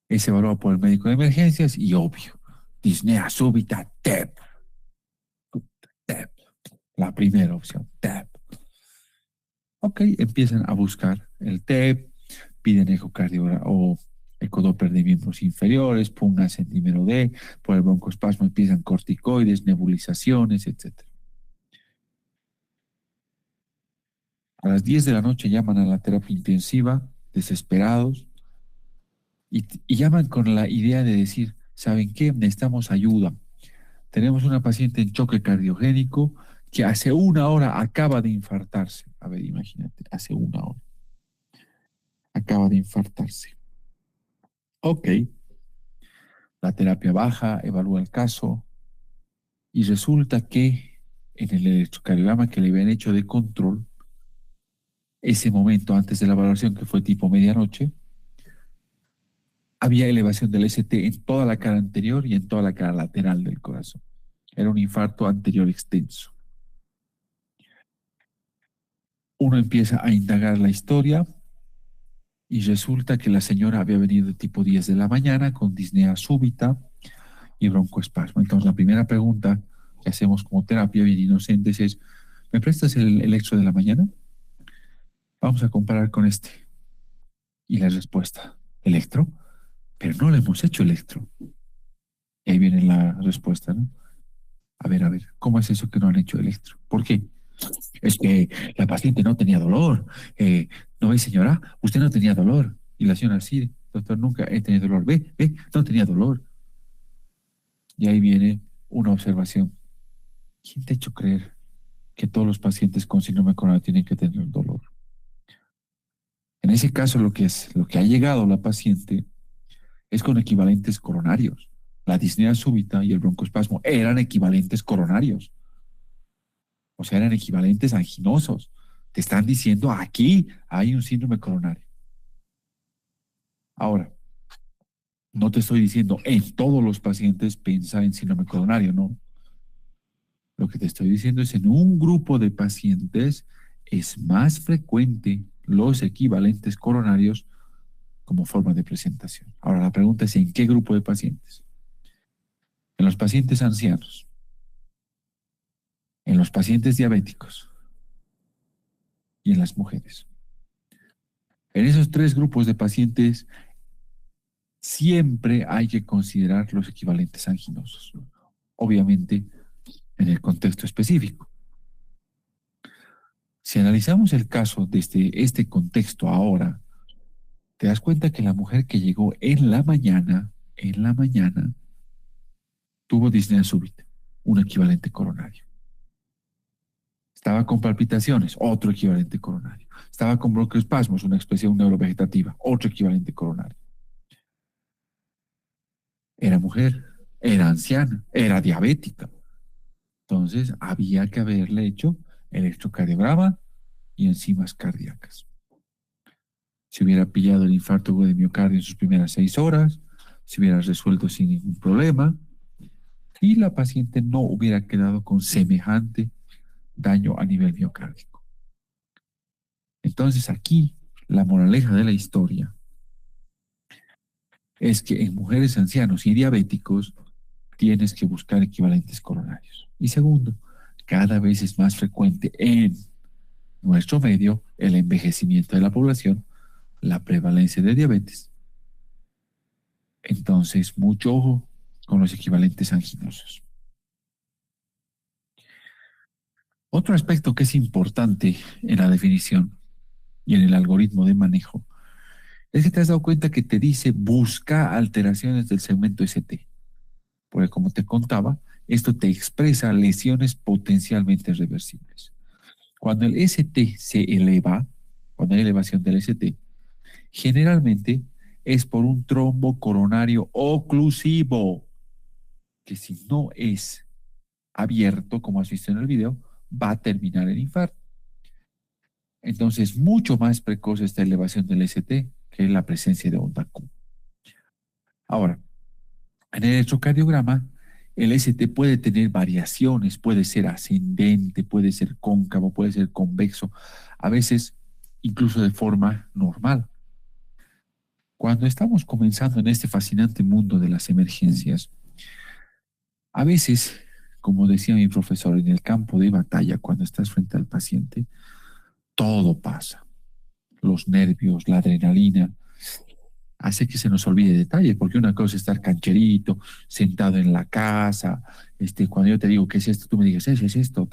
Es evaluado por el médico de emergencias y obvio, disnea súbita, TEP. TEP. La primera opción, TEP. Ok, empiezan a buscar el TEP, piden ecocardiograma o ecodoppler de miembros inferiores, pugnan centímetro D, por el broncoespasmo empiezan corticoides, nebulizaciones, etc. A las 10 de la noche llaman a la terapia intensiva, desesperados, y llaman con la idea de decir, ¿saben qué? Necesitamos ayuda. Tenemos una paciente en choque cardiogénico que hace 1 hora acaba de infartarse. A ver, imagínate, hace 1 hora. Acaba de infartarse. Ok. La terapia baja, evalúa el caso y resulta que en el electrocardiograma que le habían hecho de control, ese momento antes de la valoración, que fue tipo medianoche, había elevación del ST en toda la cara anterior y en toda la cara lateral del corazón. Era un infarto anterior extenso. Uno empieza a indagar la historia y resulta que la señora había venido de tipo 10 de la mañana con disnea súbita y broncoespasmo. Entonces la primera pregunta que hacemos como terapia bien inocentes es, ¿me prestas el electro de la mañana? Vamos a comparar con este. Y la respuesta, ¿electro? Pero no le hemos hecho electro. Y ahí viene la respuesta, ¿no? A ver, ¿cómo es eso que no han hecho electro? ¿Por qué? Es que la paciente no tenía dolor. ¿No ve, señora? Usted no tenía dolor. Y la señora, sí, doctor, nunca he tenido dolor. Ve, no tenía dolor. Y ahí viene una observación. ¿Quién te ha hecho creer que todos los pacientes con síndrome coronario tienen que tener dolor? En ese caso, lo que ha llegado la paciente es con equivalentes coronarios. La disnea súbita y el broncoespasmo eran equivalentes coronarios. O sea, eran equivalentes anginosos. Te están diciendo, aquí hay un síndrome coronario. Ahora, no te estoy diciendo en todos los pacientes piensa en síndrome coronario, no. Lo que te estoy diciendo es en un grupo de pacientes es más frecuente los equivalentes coronarios como forma de presentación. Ahora, la pregunta es ¿en qué grupo de pacientes? En los pacientes ancianos, en los pacientes diabéticos y en las mujeres. En esos 3 grupos de pacientes siempre hay que considerar los equivalentes anginosos, obviamente en el contexto específico. Si analizamos el caso desde este contexto ahora, te das cuenta que la mujer que llegó en la mañana, tuvo disnea súbita, un equivalente coronario. Estaba con palpitaciones, otro equivalente coronario. Estaba con broncoespasmos, una expresión neurovegetativa, otro equivalente coronario. Era mujer, era anciana, era diabética. Entonces, había que haberle hecho electrocardiograma y enzimas cardíacas. se hubiera pillado el infarto agudo de miocardio en sus primeras 6 horas, se hubiera resuelto sin ningún problema y la paciente no hubiera quedado con semejante daño a nivel miocárdico. Entonces aquí la moraleja de la historia es que en mujeres ancianos y diabéticos tienes que buscar equivalentes coronarios. Y segundo, cada vez es más frecuente en nuestro medio el envejecimiento de la población, la prevalencia de diabetes. Entonces, mucho ojo con los equivalentes anginosos. Otro aspecto que es importante en la definición y en el algoritmo de manejo es que te has dado cuenta que te dice busca alteraciones del segmento ST. Porque como te contaba, esto te expresa lesiones potencialmente reversibles. Cuando el ST se eleva, cuando hay elevación del ST, generalmente es por un trombo coronario oclusivo, que si no es abierto, como has visto en el video, va a terminar en infarto. Entonces, mucho más precoz esta elevación del ST que la presencia de onda Q. Ahora, en el electrocardiograma, el ST puede tener variaciones, puede ser ascendente, puede ser cóncavo, puede ser convexo, a veces incluso de forma normal. Cuando estamos comenzando en este fascinante mundo de las emergencias, a veces, como decía mi profesor, en el campo de batalla, cuando estás frente al paciente, todo pasa. Los nervios, la adrenalina, hace que se nos olvide detalles, porque una cosa es estar cancherito, sentado en la casa, cuando yo te digo, ¿qué es esto? Tú me dices, es esto,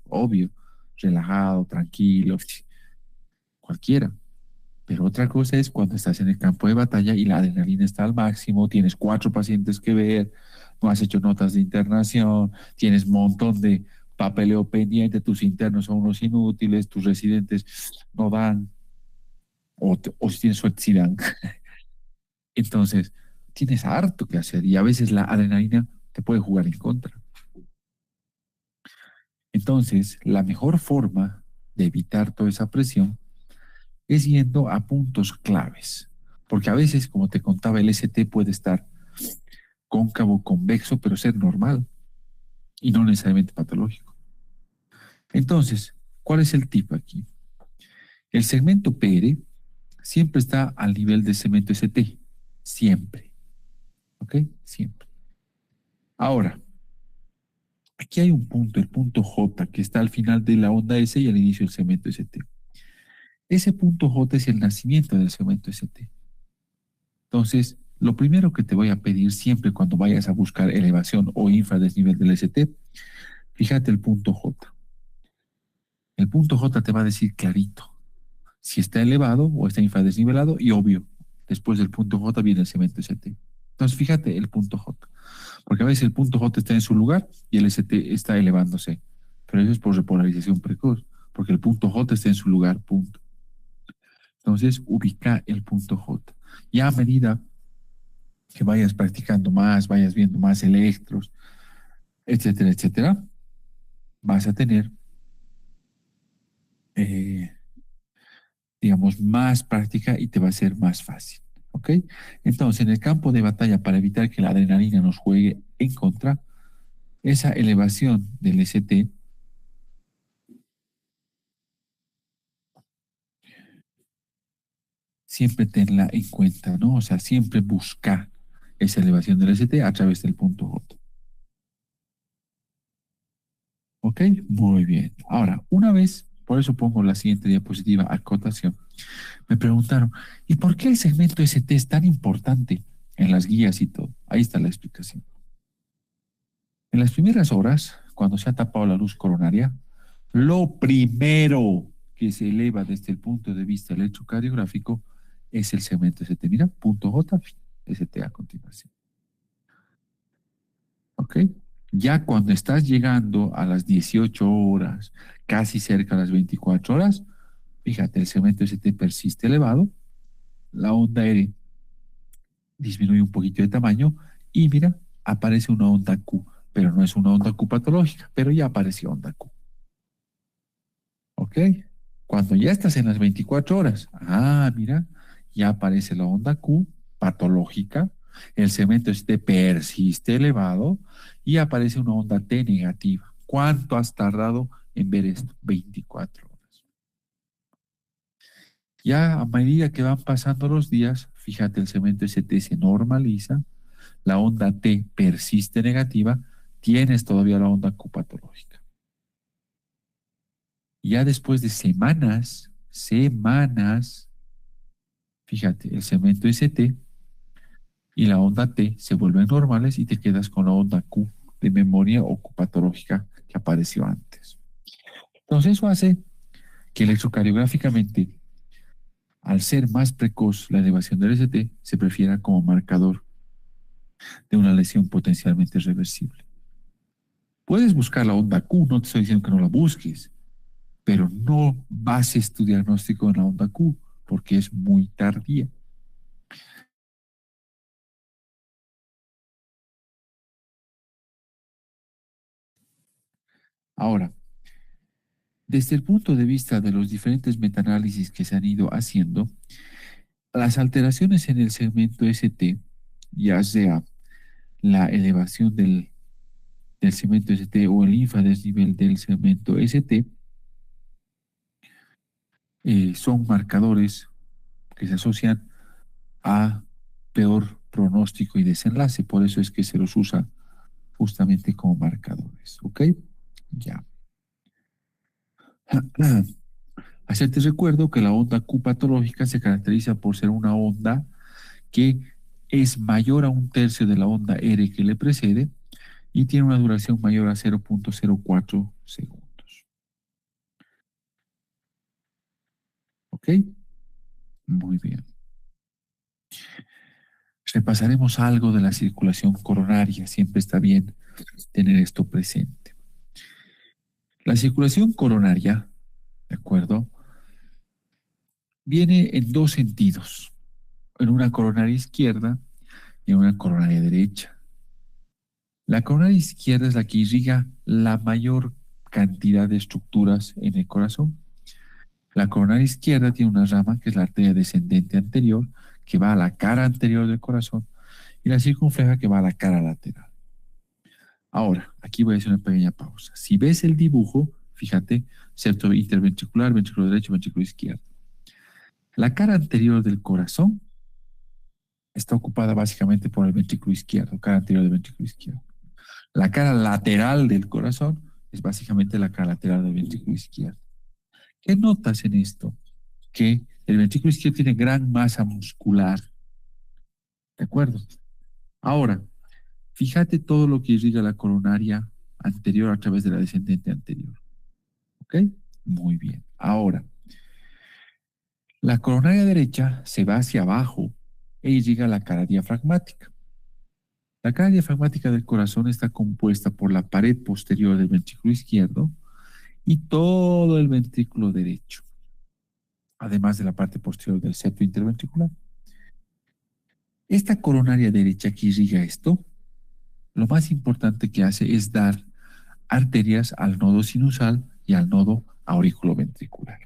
obvio, relajado, tranquilo, cualquiera. Pero otra cosa es cuando estás en el campo de batalla y la adrenalina está al máximo, tienes 4 pacientes que ver, no has hecho notas de internación, tienes un montón de papeleo pendiente, tus internos son unos inútiles, tus residentes no dan, o si tienes suerte, sí dan. Entonces, tienes harto que hacer y a veces la adrenalina te puede jugar en contra. Entonces, la mejor forma de evitar toda esa presión es yendo a puntos claves. Porque a veces, como te contaba, el ST puede estar cóncavo, convexo, pero ser normal y no necesariamente patológico. Entonces, ¿cuál es el tip aquí? El segmento PR siempre está al nivel del segmento ST. Siempre. ¿Ok? Siempre. Ahora, aquí hay un punto, el punto J, que está al final de la onda S y al inicio del segmento ST. Ese punto J es el nacimiento del segmento ST. Entonces, lo primero que te voy a pedir siempre cuando vayas a buscar elevación o infradesnivel del ST, fíjate el punto J. El punto J te va a decir clarito si está elevado o está infradesnivelado y obvio, después del punto J viene el segmento ST. Entonces, fíjate el punto J. Porque a veces el punto J está en su lugar y el ST está elevándose. Pero eso es por repolarización precoz, porque el punto J está en su lugar, punto. Entonces, ubica el punto J. Y a medida que vayas practicando más, vayas viendo más electros, etcétera, etcétera, vas a tener, digamos, más práctica y te va a ser más fácil. ¿Ok? Entonces, en el campo de batalla, para evitar que la adrenalina nos juegue en contra, esa elevación del ST siempre tenla en cuenta, ¿no? O sea, siempre busca esa elevación del ST a través del punto J. ¿Ok? Muy bien. Ahora, una vez, por eso pongo la siguiente diapositiva, acotación. Me preguntaron, ¿y por qué el segmento ST es tan importante en las guías y todo? Ahí está la explicación. En las primeras horas, cuando se ha tapado la luz coronaria, lo primero que se eleva desde el punto de vista electrocardiográfico es el segmento ST. Mira, punto J, ST a continuación. ¿Ok? Ya cuando estás llegando a las 18 horas, casi cerca a las 24 horas, fíjate, el segmento ST persiste elevado, la onda R disminuye un poquito de tamaño y mira, aparece una onda Q, pero no es una onda Q patológica, pero ya apareció onda Q. ¿Ok? Cuando ya estás en las 24 horas, mira, ya aparece la onda Q patológica, el segmento este persiste elevado y aparece una onda T negativa. ¿Cuánto has tardado en ver esto? 24 horas. Ya a medida que van pasando los días, fíjate, el segmento ST se normaliza, la onda T persiste negativa, tienes todavía la onda Q patológica. Ya después de semanas, fíjate, el segmento ST y la onda T se vuelven normales y te quedas con la onda Q de memoria o Q patológica que apareció antes. Entonces eso hace que electrocardiográficamente, al ser más precoz la elevación del ST, se prefiera como marcador de una lesión potencialmente reversible. Puedes buscar la onda Q, no te estoy diciendo que no la busques, pero no bases tu diagnóstico en la onda Q porque es muy tardía. Ahora, desde el punto de vista de los diferentes metaanálisis que se han ido haciendo, las alteraciones en el segmento ST, ya sea la elevación del segmento ST o el infradesnivel del segmento ST, son marcadores que se asocian a peor pronóstico y desenlace. Por eso es que se los usa justamente como marcadores. ¿Ok? Ya. Hacerte recuerdo que la onda Q patológica se caracteriza por ser una onda que es mayor a 1/3 de la onda R que le precede y tiene una duración mayor a 0.04 segundos. ¿Ok? Muy bien. Repasaremos algo de la circulación coronaria. Siempre está bien tener esto presente. La circulación coronaria, ¿de acuerdo? Viene en dos sentidos. En una coronaria izquierda y en una coronaria derecha. La coronaria izquierda es la que irriga la mayor cantidad de estructuras en el corazón. La coronaria izquierda tiene una rama que es la arteria descendente anterior, que va a la cara anterior del corazón, y la circunfleja que va a la cara lateral. Ahora, aquí voy a hacer una pequeña pausa. Si ves el dibujo, fíjate, septo interventricular, ventrículo derecho, ventrículo izquierdo. La cara anterior del corazón está ocupada básicamente por el ventrículo izquierdo, cara anterior del ventrículo izquierdo. La cara lateral del corazón es básicamente la cara lateral del ventrículo izquierdo. ¿Qué notas en esto? Que el ventrículo izquierdo tiene gran masa muscular. ¿De acuerdo? Ahora, fíjate todo lo que irriga la coronaria anterior a través de la descendente anterior. ¿Ok? Muy bien. Ahora, la coronaria derecha se va hacia abajo e irriga la cara diafragmática. La cara diafragmática del corazón está compuesta por la pared posterior del ventrículo izquierdo y todo el ventrículo derecho, además de la parte posterior del septo interventricular. Esta coronaria derecha que irriga esto, lo más importante que hace es dar arterias al nodo sinusal y al nodo auriculoventricular.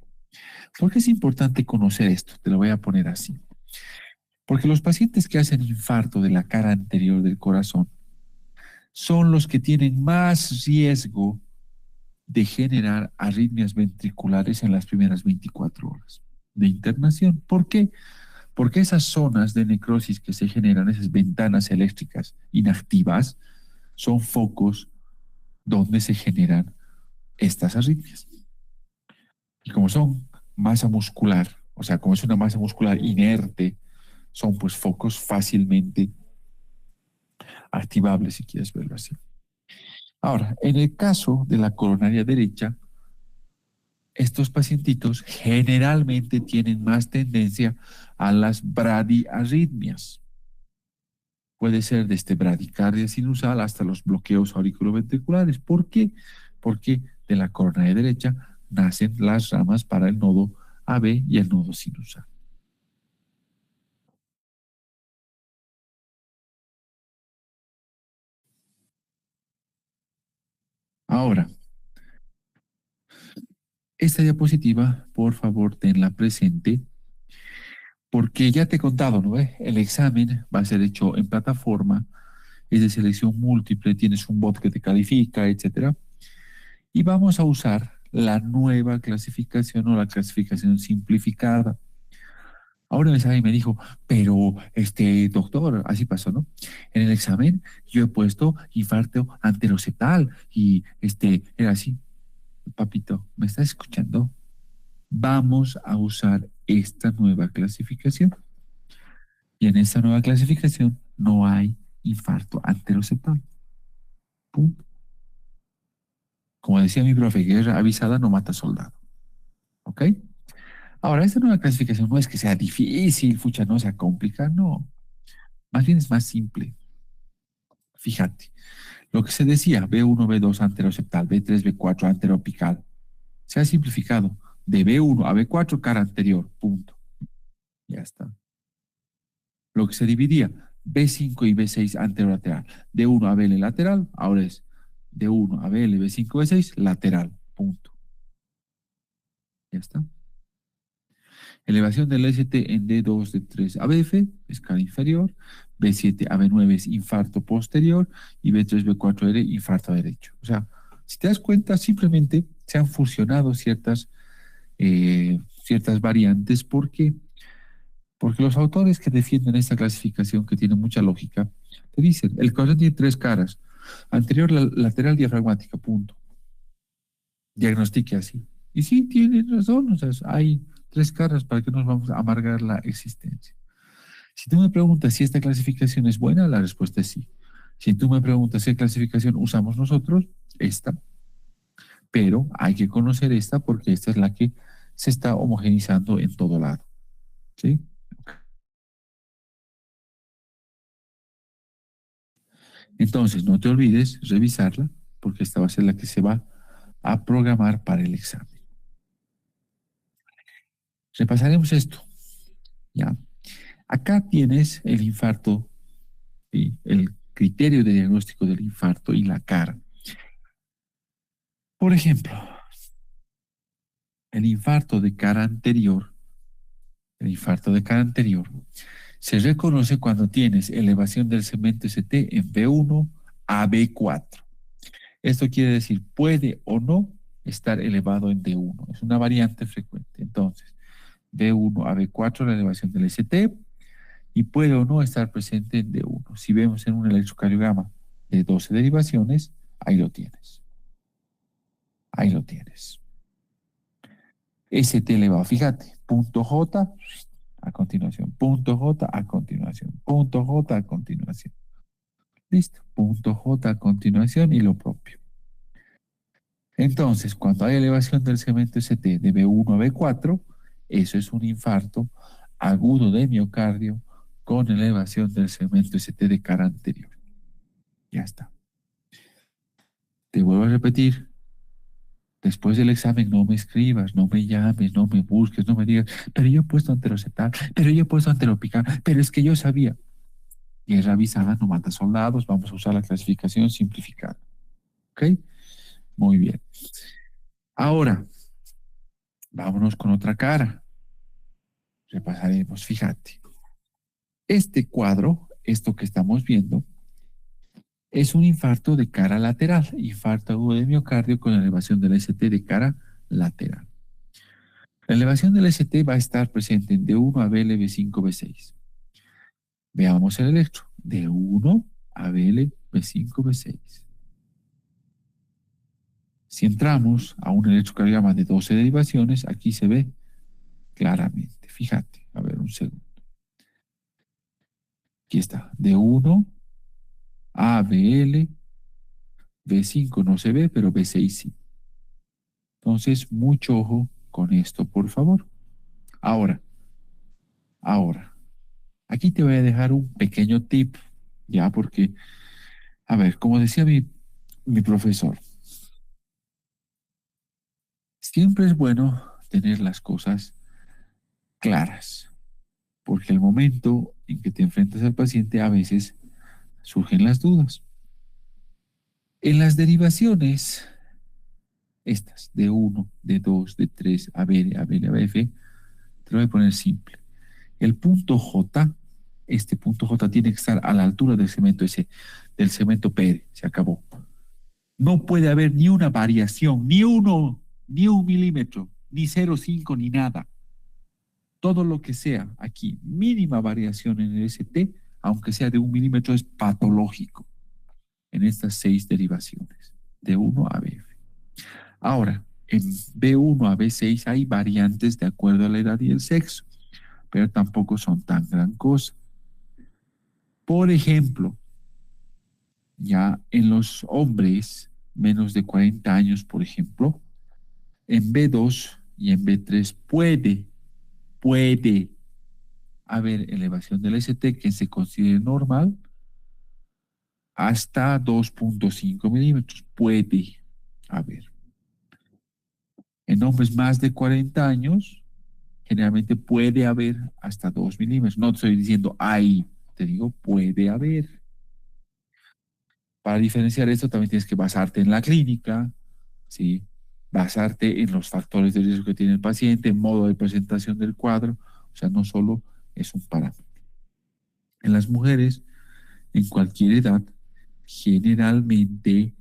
¿Por qué es importante conocer esto? Te lo voy a poner así. Porque los pacientes que hacen infarto de la cara anterior del corazón son los que tienen más riesgo de generar arritmias ventriculares en las primeras 24 horas de internación. ¿Por qué? Porque esas zonas de necrosis que se generan, esas ventanas eléctricas inactivas, son focos donde se generan estas arritmias. Y como son masa muscular, o sea, como es una masa muscular inerte, son pues focos fácilmente activables, si quieres verlo así. Ahora, en el caso de la coronaria derecha, estos pacientitos generalmente tienen más tendencia a las bradiarritmias. Puede ser desde bradicardia sinusal hasta los bloqueos auriculoventriculares. ¿Por qué? Porque de la coronaria derecha nacen las ramas para el nodo AB y el nodo sinusal. Ahora, Esta diapositiva, por favor, tenla presente, porque ya te he contado, ¿no ve? El examen va a ser hecho en plataforma, es de selección múltiple, tienes un bot que te califica, etcétera. Y vamos a usar la nueva clasificación o la clasificación simplificada. Ahora me sabe y me dijo, pero doctor, así pasó, ¿no? En el examen yo he puesto infarto anterocebral y era así. Papito, ¿me estás escuchando? Vamos a usar esta nueva clasificación. Y en esta nueva clasificación no hay infarto anterocebral. Punto. Como decía mi profe, guerra avisada no mata soldado. ¿Ok? Ahora, esta nueva clasificación no es que sea difícil, fucha, no sea complicada, no. Más bien es más simple. Fíjate, lo que se decía, B1, B2 anterocebral, B3, B4 anteroapical, se ha simplificado de B1 a B4 cara anterior, punto. Ya está. Lo que se dividía, B5 y B6 anterolateral, D1 a BL lateral, ahora es D1 a BL, B5, B6 lateral, punto. Ya está. Elevación del ST en D2, D3 a BF, escala inferior, B7 a B9 es infarto posterior y B3, B4R infarto derecho. O sea, si te das cuenta, simplemente se han fusionado ciertas variantes porque los autores que defienden esta clasificación, que tiene mucha lógica, te dicen, el corazón tiene tres caras, anterior, lateral, diafragmática, punto. Diagnostique así. Y sí, tienen razón, o sea, hay tres caras, ¿para qué nos vamos a amargar la existencia? Si tú me preguntas si esta clasificación es buena, la respuesta es sí. Si tú me preguntas qué clasificación usamos nosotros, esta. Pero hay que conocer esta porque esta es la que se está homogenizando en todo lado. ¿Sí? Entonces, no te olvides revisarla porque esta va a ser la que se va a programar para el examen. Repasaremos esto. ¿Ya? Acá tienes el infarto, ¿sí? El criterio de diagnóstico del infarto y la cara. Por ejemplo, el infarto de cara anterior se reconoce cuando tienes elevación del segmento ST en B1 a B4. Esto quiere decir, puede o no estar elevado en D1. Es una variante frecuente. Entonces, B1 a B4 la elevación del ST y puede o no estar presente en D1. Si vemos en un electrocardiograma de 12 derivaciones, ahí lo tienes. Ahí lo tienes. ST elevado, fíjate, punto J a continuación, punto J a continuación, punto J a continuación. Listo, punto J a continuación y lo propio. Entonces, cuando hay elevación del segmento ST de B1 a B4, eso es un infarto agudo de miocardio con elevación del segmento ST de cara anterior. Ya está. Te vuelvo a repetir. Después del examen no me escribas, no me llames, no me busques, no me digas, pero yo he puesto anterocebral, pero yo he puesto anteropical, pero es que yo sabía. Guerra avisada no mata soldados, vamos a usar la clasificación simplificada. ¿Ok? Muy bien. Ahora, vámonos con otra cara. Repasaremos, fíjate. Este cuadro, esto que estamos viendo, es un infarto de cara lateral, infarto agudo de miocardio con elevación del ST de cara lateral. La elevación del ST va a estar presente en D1 a BL, B5, B6. Veamos el electro. D1 a BL, B5, B6. Si entramos a un electrocardiograma de 12 derivaciones, aquí se ve claramente. Fíjate, a ver un segundo. Aquí está, D1 a BL, B5 no se ve, pero B6 sí. Entonces, mucho ojo con esto, por favor. Ahora, aquí te voy a dejar un pequeño tip, ya, porque, a ver, como decía mi profesor, siempre es bueno tener las cosas claras, porque el momento en que te enfrentas al paciente a veces surgen las dudas. En las derivaciones estas, D1, D2, D3, ABL, ABL, ABF, te lo voy a poner simple. El punto J, este punto J tiene que estar a la altura del segmento S, del segmento PR, se acabó. No puede haber ni una variación, ni un milímetro, ni 0,5, ni nada. Todo lo que sea aquí, mínima variación en el ST, aunque sea de 1 milímetro, es patológico en estas 6 derivaciones, de 1 a BF. Ahora, en B1 a B6 hay variantes de acuerdo a la edad y el sexo, pero tampoco son tan gran cosa. Por ejemplo, ya en los hombres menos de 40 años, por ejemplo, en B2 y en B3 puede haber elevación del ST que se considere normal hasta 2.5 milímetros. Puede haber. En hombres más de 40 años, generalmente puede haber hasta 2 milímetros. No te estoy diciendo hay, te digo puede haber. Para diferenciar esto también tienes que basarte en la clínica, ¿sí? Basarte en los factores de riesgo que tiene el paciente, en modo de presentación del cuadro, o sea, no solo es un parámetro. En las mujeres, en cualquier edad, generalmente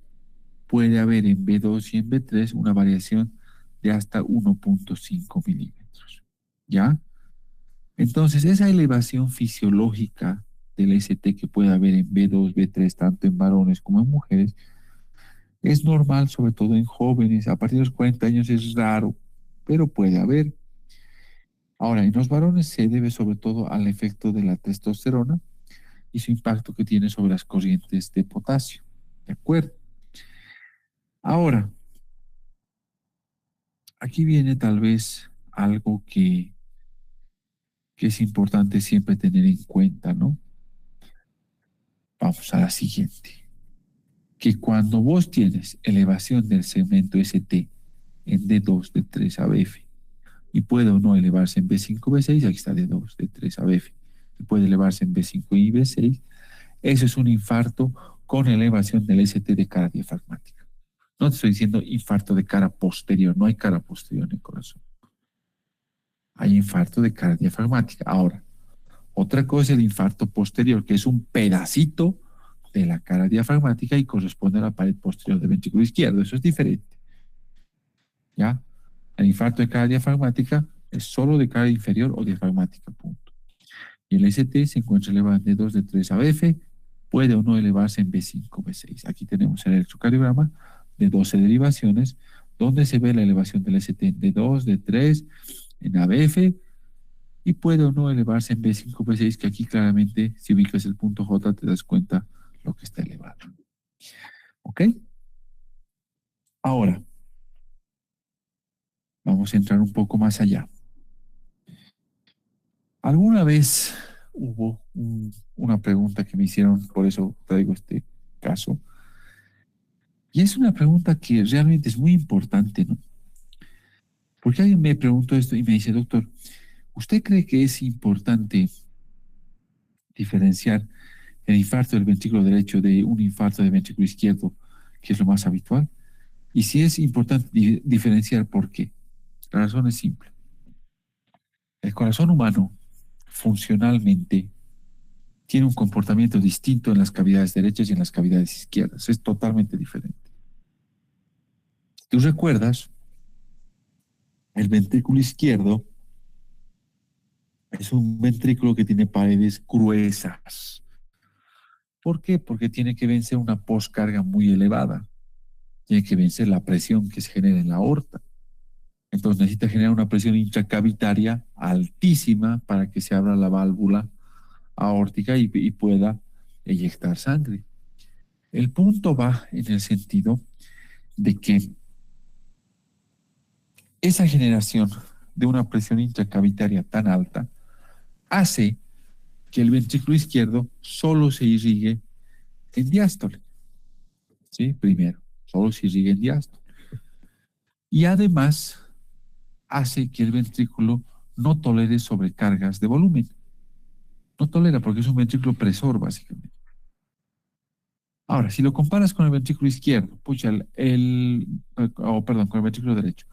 puede haber en B2 y en B3 una variación de hasta 1.5 milímetros, ¿ya? Entonces, esa elevación fisiológica del ST que puede haber en B2, B3, tanto en varones como en mujeres, es normal, sobre todo en jóvenes. A partir de los 40 años es raro, pero puede haber. Ahora, en los varones se debe sobre todo al efecto de la testosterona y su impacto que tiene sobre las corrientes de potasio. ¿De acuerdo? Ahora, aquí viene tal vez algo que es importante siempre tener en cuenta, ¿no? Vamos a la siguiente. Que cuando vos tienes elevación del segmento ST en D2, D3 a BF, y puede o no elevarse en B5, B6, aquí está D2, D3 a BF, y puede elevarse en B5 y B6, eso es un infarto con elevación del ST de cara diafragmática. No te estoy diciendo infarto de cara posterior, no hay cara posterior en el corazón. Hay infarto de cara diafragmática. Ahora, otra cosa es el infarto posterior, que es un pedacito de la cara diafragmática y corresponde a la pared posterior del ventrículo izquierdo. Eso es diferente. ¿Ya? El infarto de cara diafragmática es solo de cara inferior o diafragmática, punto. Y el ST se encuentra elevado en D2, D3 a BF, puede o no elevarse en B5, B6. Aquí tenemos el electrocardiograma de 12 derivaciones, donde se ve la elevación del ST en D2, D3, en ABF, y puede o no elevarse en B5, B6, que aquí claramente, si ubicas el punto J, te das cuenta lo que está elevado. ¿Ok? Ahora, vamos a entrar un poco más allá. Alguna vez hubo una pregunta que me hicieron, por eso traigo este caso, y es una pregunta que realmente es muy importante, ¿no? Porque alguien me preguntó esto y me dice, doctor, ¿usted cree que es importante diferenciar el infarto del ventrículo derecho de un infarto del ventrículo izquierdo, que es lo más habitual? Y si es importante diferenciar, ¿por qué? La razón es simple. El corazón humano, funcionalmente, tiene un comportamiento distinto en las cavidades derechas y en las cavidades izquierdas. Es totalmente diferente. Si tú recuerdas, el ventrículo izquierdo es un ventrículo que tiene paredes gruesas. ¿Por qué? Porque tiene que vencer una poscarga muy elevada. Tiene que vencer la presión que se genera en la aorta. Entonces necesita generar una presión intracavitaria altísima para que se abra la válvula aórtica y pueda eyectar sangre. El punto va en el sentido de que esa generación de una presión intracavitaria tan alta hace que el ventrículo izquierdo solo se irrigue en diástole. ¿Sí? Primero, solo se irrigue en diástole. Y además hace que el ventrículo no tolere sobrecargas de volumen. No tolera porque es un ventrículo presor, básicamente. Ahora, si lo comparas con el ventrículo izquierdo, pucha, perdón, con el ventrículo derecho.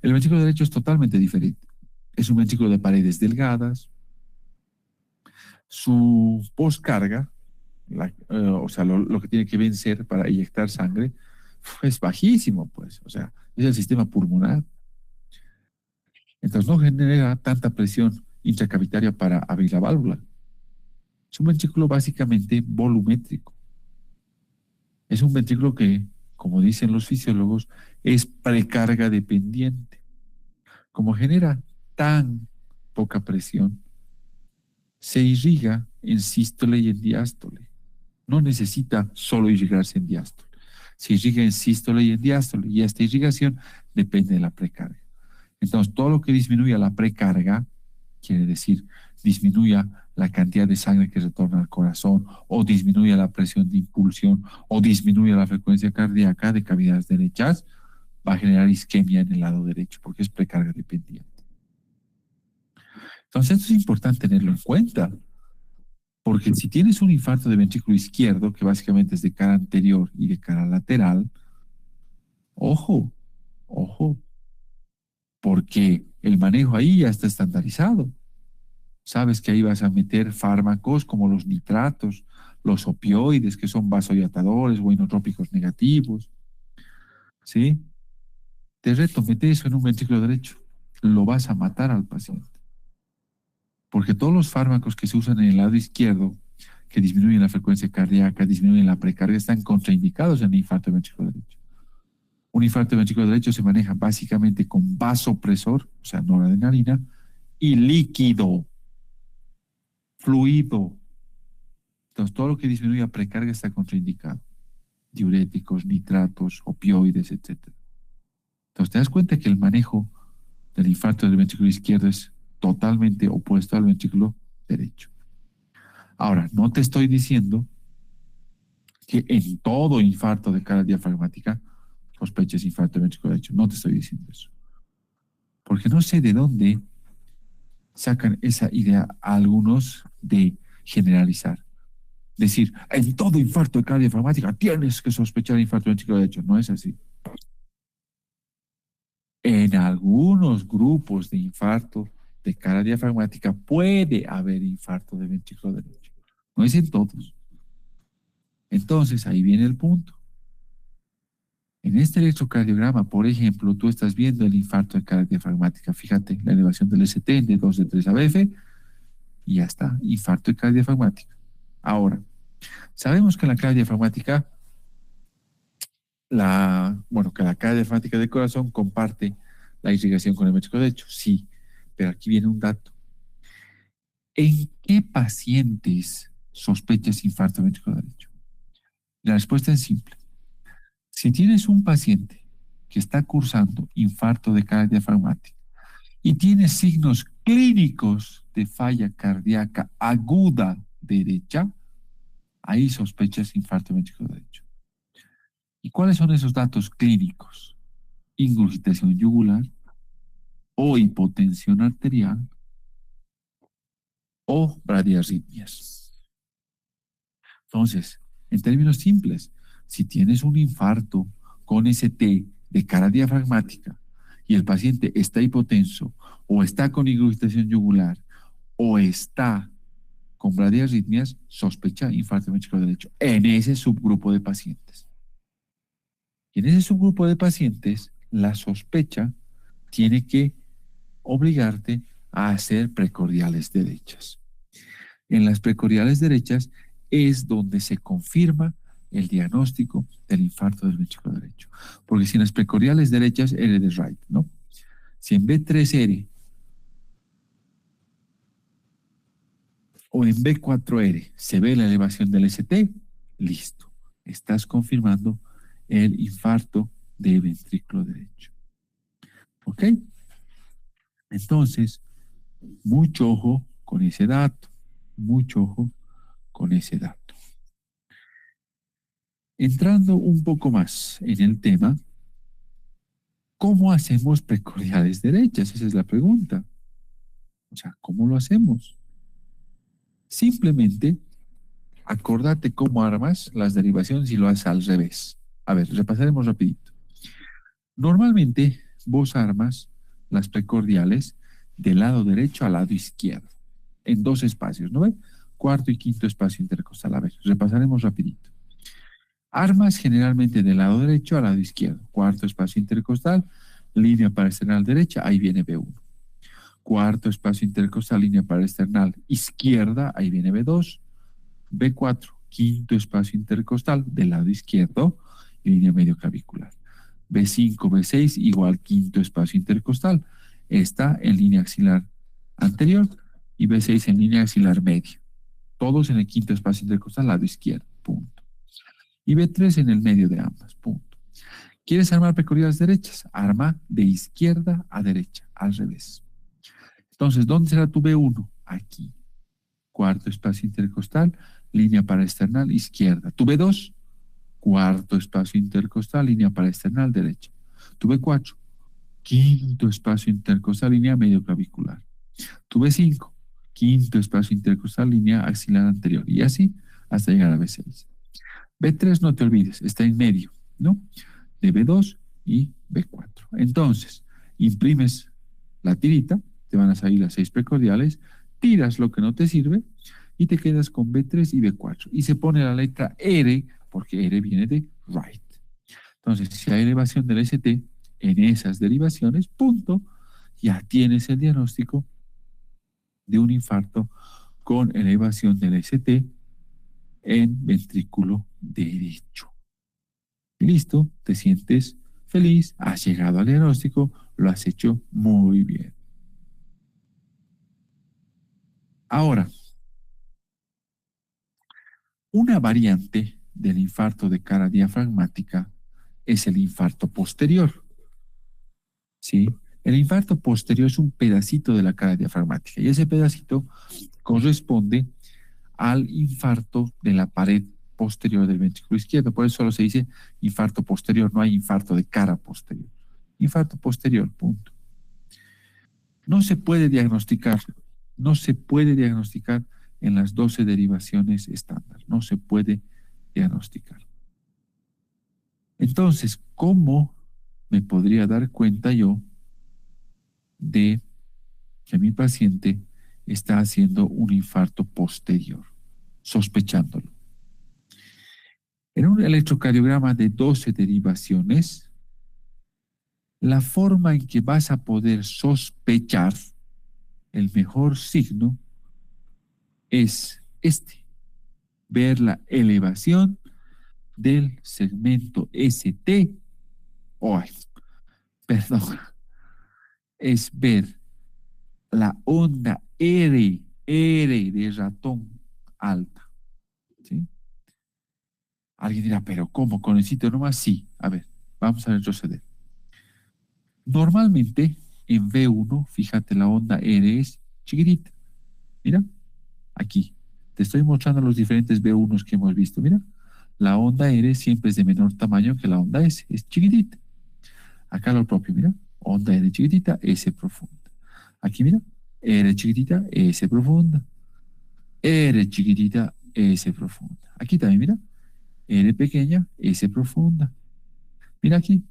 El ventrículo derecho es totalmente diferente. Es un ventrículo de paredes delgadas. Su postcarga, o sea, lo que tiene que vencer para inyectar sangre, es bajísimo, pues. O sea, es el sistema pulmonar. Entonces no genera tanta presión intracavitaria para abrir la válvula. Es un ventrículo básicamente volumétrico. Es un ventrículo que, como dicen los fisiólogos, es precarga dependiente. Como genera tan poca presión, se irriga en sístole y en diástole. No necesita solo irrigarse en diástole. Se irriga en sístole y en diástole, y esta irrigación depende de la precarga. Entonces, todo lo que disminuya la precarga, quiere decir, disminuya la cantidad de sangre que retorna al corazón, o disminuya la presión de impulsión, o disminuya la frecuencia cardíaca de cavidades derechas, va a generar isquemia en el lado derecho, porque es precarga dependiente. Entonces, esto es importante tenerlo en cuenta, porque si tienes un infarto de ventrículo izquierdo, que básicamente es de cara anterior y de cara lateral, ojo, porque el manejo ahí ya está estandarizado. Sabes que ahí vas a meter fármacos como los nitratos, los opioides, que son vasodilatadores o inotrópicos negativos. ¿Sí? Te reto, mete eso en un ventrículo derecho. Lo vas a matar al paciente. Porque todos los fármacos que se usan en el lado izquierdo, que disminuyen la frecuencia cardíaca, disminuyen la precarga, están contraindicados en el infarto de ventrículo derecho. Un infarto de ventrículo derecho se maneja básicamente con vasopresor, o sea, noradrenalina, y líquido, fluido. Entonces, todo lo que disminuya precarga está contraindicado. Diuréticos, nitratos, opioides, etc. Entonces, te das cuenta que el manejo del infarto del ventrículo izquierdo es totalmente opuesto al ventrículo derecho. Ahora, no te estoy diciendo que en todo infarto de cara diafragmática sospeches infarto del ventrículo derecho. No te estoy diciendo eso. Porque no sé de dónde sacan esa idea a algunos de generalizar. Decir, en todo infarto de cara diafragmática tienes que sospechar infarto del ventrículo derecho. No es así. En algunos grupos de infarto de cara diafragmática puede haber infarto de ventrículo derecho. No es en todos. Entonces, ahí viene el punto. En este electrocardiograma, por ejemplo, tú estás viendo el infarto de cara diafragmática. Fíjate, la elevación del ST de 2 de 3 ABF y ya está, infarto de cara diafragmática. Ahora, sabemos que la cara diafragmática, que la cara diafragmática del corazón comparte la irrigación con el ventrículo derecho. Sí, pero aquí viene un dato. ¿En qué pacientes sospechas infarto de ventrículo derecho? La respuesta es simple. Si tienes un paciente que está cursando infarto de cara diafragmática y tiene signos clínicos de falla cardíaca aguda derecha, ahí sospechas infarto de ventrículo derecho. ¿Y cuáles son esos datos clínicos? Ingurgitación yugular o hipotensión arterial o bradiarritmias. Entonces, en términos simples, si tienes un infarto con ST de cara diafragmática y el paciente está hipotenso o está con ingurgitación yugular o está con bradiarritmias, sospecha infarto de ventrículo derecho en ese subgrupo de pacientes. Y en ese subgrupo de pacientes, la sospecha tiene que obligarte a hacer precordiales derechas. En las precordiales derechas es donde se confirma el diagnóstico del infarto del ventrículo derecho. Porque si en las precordiales derechas, R de Wright, ¿no? Si en B3R o en B4R se ve la elevación del ST, listo. Estás confirmando el infarto de ventrículo derecho. ¿Ok? Entonces, mucho ojo con ese dato. Mucho ojo con ese dato. Entrando un poco más en el tema, ¿cómo hacemos precordiales derechas? Esa es la pregunta. O sea, ¿cómo lo hacemos? Simplemente Acordate cómo armas las derivaciones y lo haces al revés. A ver, repasaremos rapidito. Normalmente vos armas las precordiales del lado derecho al lado izquierdo, en dos espacios, ¿no ve? Cuarto y quinto espacio intercostal. A ver, repasaremos rapidito. Armas generalmente del lado derecho al lado izquierdo. Cuarto espacio intercostal, línea paraesternal derecha, ahí viene B1. Cuarto espacio intercostal, línea paraesternal izquierda, ahí viene B2. B4, quinto espacio intercostal del lado izquierdo, línea medio clavicular. B5, B6, igual quinto espacio intercostal. Está en línea axilar anterior y B6 en línea axilar media. Todos en el quinto espacio intercostal, lado izquierdo, punto. Y B3 en el medio de ambas, punto. ¿Quieres armar precordiales derechas? Arma de izquierda a derecha, al revés. Entonces, ¿dónde será tu B1? Aquí. Cuarto espacio intercostal, línea paraesternal izquierda. Tu B2, cuarto espacio intercostal, línea paraesternal derecha. Tu B4, quinto espacio intercostal, línea medio clavicular. Tu B5, quinto espacio intercostal, línea axilar anterior. Y así hasta llegar a B6. B3 no te olvides, está en medio, ¿no? De B2 y B4. Entonces, imprimes la tirita, te van a salir las 6 precordiales, tiras lo que no te sirve y te quedas con B3 y B4. Y se pone la letra R, porque R viene de right. Entonces, si hay elevación del ST en esas derivaciones, punto, ya tienes el diagnóstico de un infarto con elevación del ST en ventrículo derecho. Listo, te sientes feliz, has llegado al diagnóstico, lo has hecho muy bien. Ahora, una variante del infarto de cara diafragmática es el infarto posterior. ¿Sí? El infarto posterior es un pedacito de la cara diafragmática y ese pedacito corresponde al infarto de la pared posterior del ventrículo izquierdo. Por eso solo se dice infarto posterior, no hay infarto de cara posterior. Infarto posterior, punto. No se puede diagnosticar en las 12 derivaciones estándar, no se puede diagnosticar. Entonces, ¿cómo me podría dar cuenta yo de que mi paciente está haciendo un infarto posterior, sospechándolo? En un electrocardiograma de 12 derivaciones, la forma en que vas a poder sospechar el mejor signo es ver la elevación del segmento ST, es ver la onda R de ratón alta. ¿Sí? Alguien dirá, pero ¿cómo? ¿Con el sitio nomás? Sí. A ver, vamos a retroceder. Normalmente en V1, fíjate, la onda R es chiquitita. Mira, aquí. Te estoy mostrando los diferentes V1s que hemos visto. Mira, la onda R siempre es de menor tamaño que la onda S. Es chiquitita. Acá lo propio, mira. Onda R chiquitita, S profunda. Aquí, mira. R chiquitita, S profunda. R chiquitita, S profunda. Aquí también, mira. R pequeña, S profunda. Mira aquí.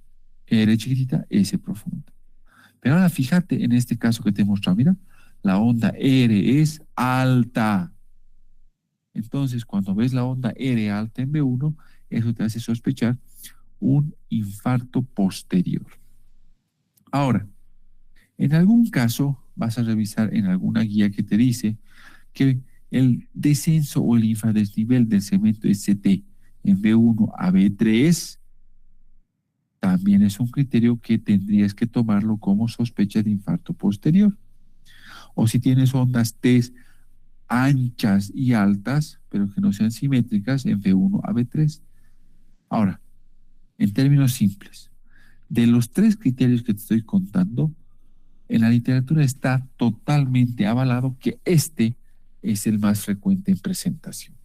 R chiquitita, S profunda. Pero ahora fíjate en este caso que te he mostrado. Mira. La onda R es alta. Entonces, cuando ves la onda R alta en B1, eso te hace sospechar un infarto posterior. Ahora, en algún caso vas a revisar en alguna guía que te dice que el descenso o el infradesnivel del segmento ST en B1 a B3 también es un criterio que tendrías que tomarlo como sospecha de infarto posterior. O si tienes ondas T anchas y altas, pero que no sean simétricas, en B1 a B3. Ahora, en términos simples, de los 3 criterios que te estoy contando, en la literatura está totalmente avalado que este es el más frecuente en presentación.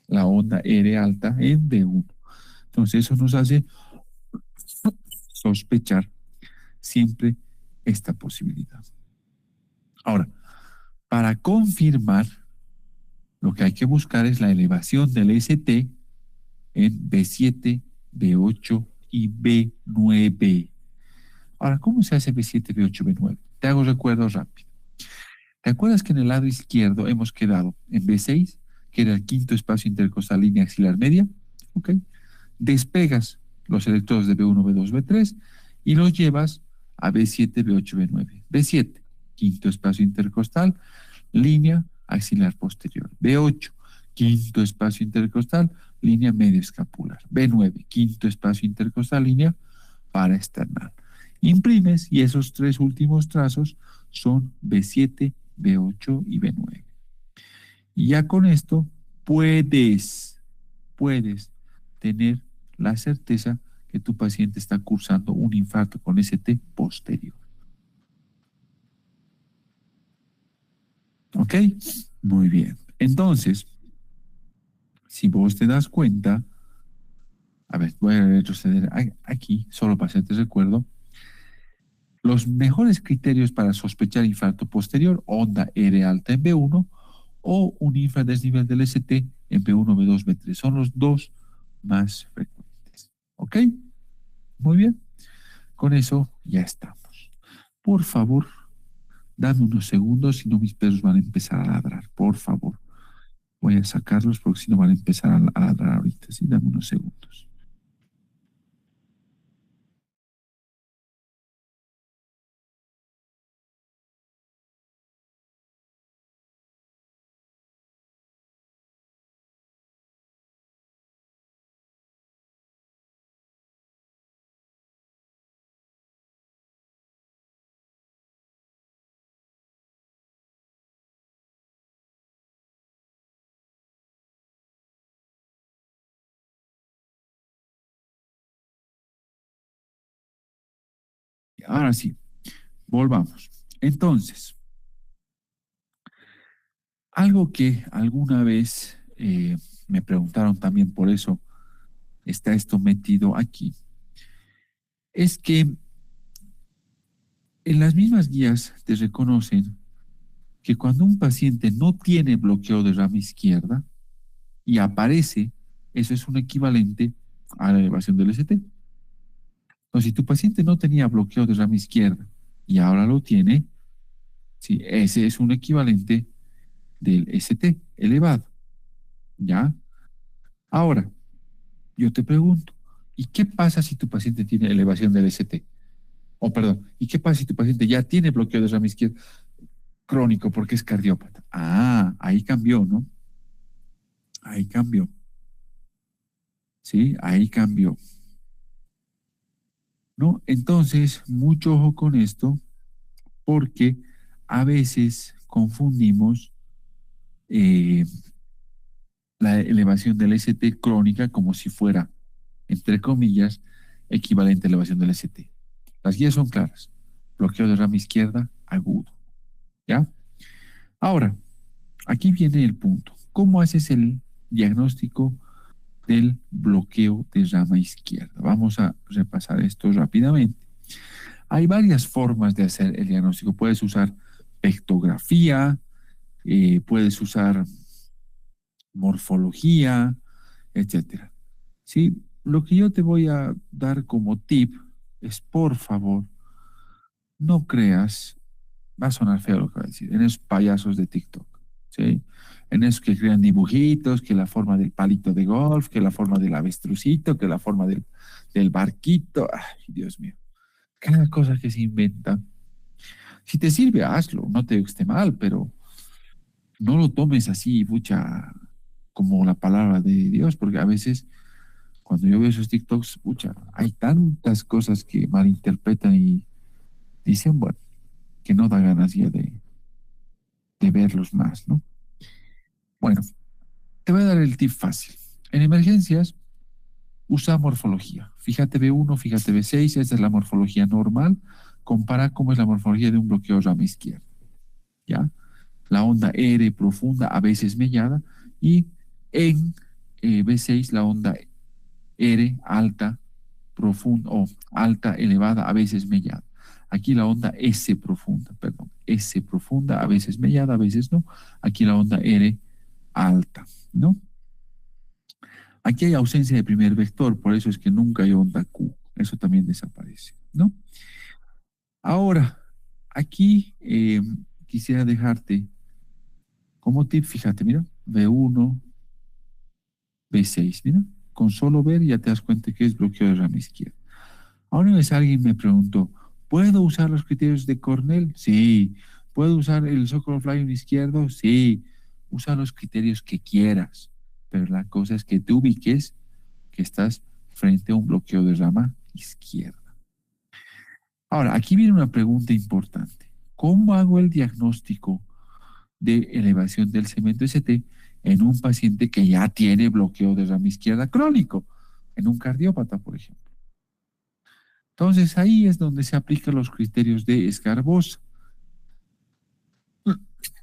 La onda R alta en B1. Entonces eso nos hace sospechar siempre esta posibilidad. Ahora, para confirmar Lo que hay que buscar es la elevación del ST en B7, B8 y B9. Ahora, ¿cómo se hace B7, B8, B9? Te hago recuerdo rápido. ¿Te acuerdas que en el lado izquierdo hemos quedado en B6, que era el quinto espacio intercostal línea axilar media? ¿Ok? Despegas los electrodos de B1, B2, B3 y los llevas a B7, B8, B9. B7, quinto espacio intercostal, línea axilar posterior. B8, quinto espacio intercostal, línea medio escapular. B9, quinto espacio intercostal, línea paraesternal. Imprimes y esos tres últimos trazos son B7, B8 y B9. Y ya con esto puedes tener la certeza que tu paciente está cursando un infarto con ST posterior. ¿Ok? Muy bien. Entonces, si vos te das cuenta, a ver, voy a retroceder aquí, solo para hacerte recuerdo. Los mejores criterios para sospechar infarto posterior, onda R alta en B1 o un infradesnivel del ST en B1, B2, B3. Son los dos más frecuentes. ¿Ok? Muy bien. Con eso ya estamos. Por favor, dame unos segundos, si no mis perros van a empezar a ladrar. Por favor. Voy a sacarlos porque si no van a empezar a ladrar ahorita. Sí, dame unos segundos. Ahora sí, volvamos. Entonces, algo que alguna vez me preguntaron también, por eso está esto metido aquí, es que en las mismas guías te reconocen que cuando un paciente no tiene bloqueo de rama izquierda y aparece, eso es un equivalente a la elevación del ST. Entonces, si tu paciente no tenía bloqueo de rama izquierda y ahora lo tiene, sí, ese es un equivalente del ST elevado. ¿Ya? Ahora, yo te pregunto, ¿y qué pasa si tu paciente tiene elevación del ST? Perdón, ¿y qué pasa si tu paciente ya tiene bloqueo de rama izquierda crónico porque es cardiópata? Ah, ahí cambió, ¿no? Ahí cambió. Sí, ahí cambió. ¿No? Entonces, mucho ojo con esto, porque a veces confundimos la elevación del ST crónica como si fuera, entre comillas, equivalente a elevación del ST. Las guías son claras. Bloqueo de rama izquierda agudo. ¿Ya? Ahora, aquí viene el punto. ¿Cómo haces el diagnóstico del bloqueo de rama izquierda? Vamos a repasar esto rápidamente. Hay varias formas de hacer el diagnóstico. Puedes usar pectografía, puedes usar morfología, etcétera. ¿Sí? Lo que yo te voy a dar como tip es, por favor, no creas, va a sonar feo lo que voy a decir, en esos payasos de TikTok, ¿sí? En esos que crean dibujitos, que la forma del palito de golf, que la forma del avestrucito, que la forma del barquito. Ay, Dios mío. Cada cosa que se inventa. Si te sirve, hazlo. No te digo que esté mal, pero no lo tomes así, pucha, como la palabra de Dios, porque a veces cuando yo veo esos TikToks, pucha, hay tantas cosas que malinterpretan y dicen, bueno, que no da ganas ya de verlos más, ¿no? Bueno, te voy a dar el tip fácil. En emergencias, usa morfología. Fíjate B1, fíjate B6, esta es la morfología normal. Compara cómo es la morfología de un bloqueo rama izquierda. ¿Ya? La onda R profunda, a veces mellada, y en B6 la onda R alta, profunda, o alta, elevada, a veces mellada. Aquí la onda S profunda, perdón, S profunda, a veces mellada, a veces no. Aquí la onda R alta, ¿no? Aquí hay ausencia de primer vector, por eso es que nunca hay onda Q. Eso también desaparece, ¿no? Ahora, aquí quisiera dejarte como tip, fíjate, mira, V1, V6, mira, con solo ver ya te das cuenta que es bloqueo de rama izquierda. Ahora una vez alguien me preguntó, ¿puedo usar los criterios de Cornell? Sí. ¿Puedo usar el Sokolov-Lyon izquierdo? Sí. Usa los criterios que quieras, pero la cosa es que te ubiques que estás frente a un bloqueo de rama izquierda. Ahora, aquí viene una pregunta importante. ¿Cómo hago el diagnóstico de elevación del cemento ST en un paciente que ya tiene bloqueo de rama izquierda crónico? En un cardiópata, por ejemplo. Entonces, ahí es donde se aplican los criterios de Esgarbosa.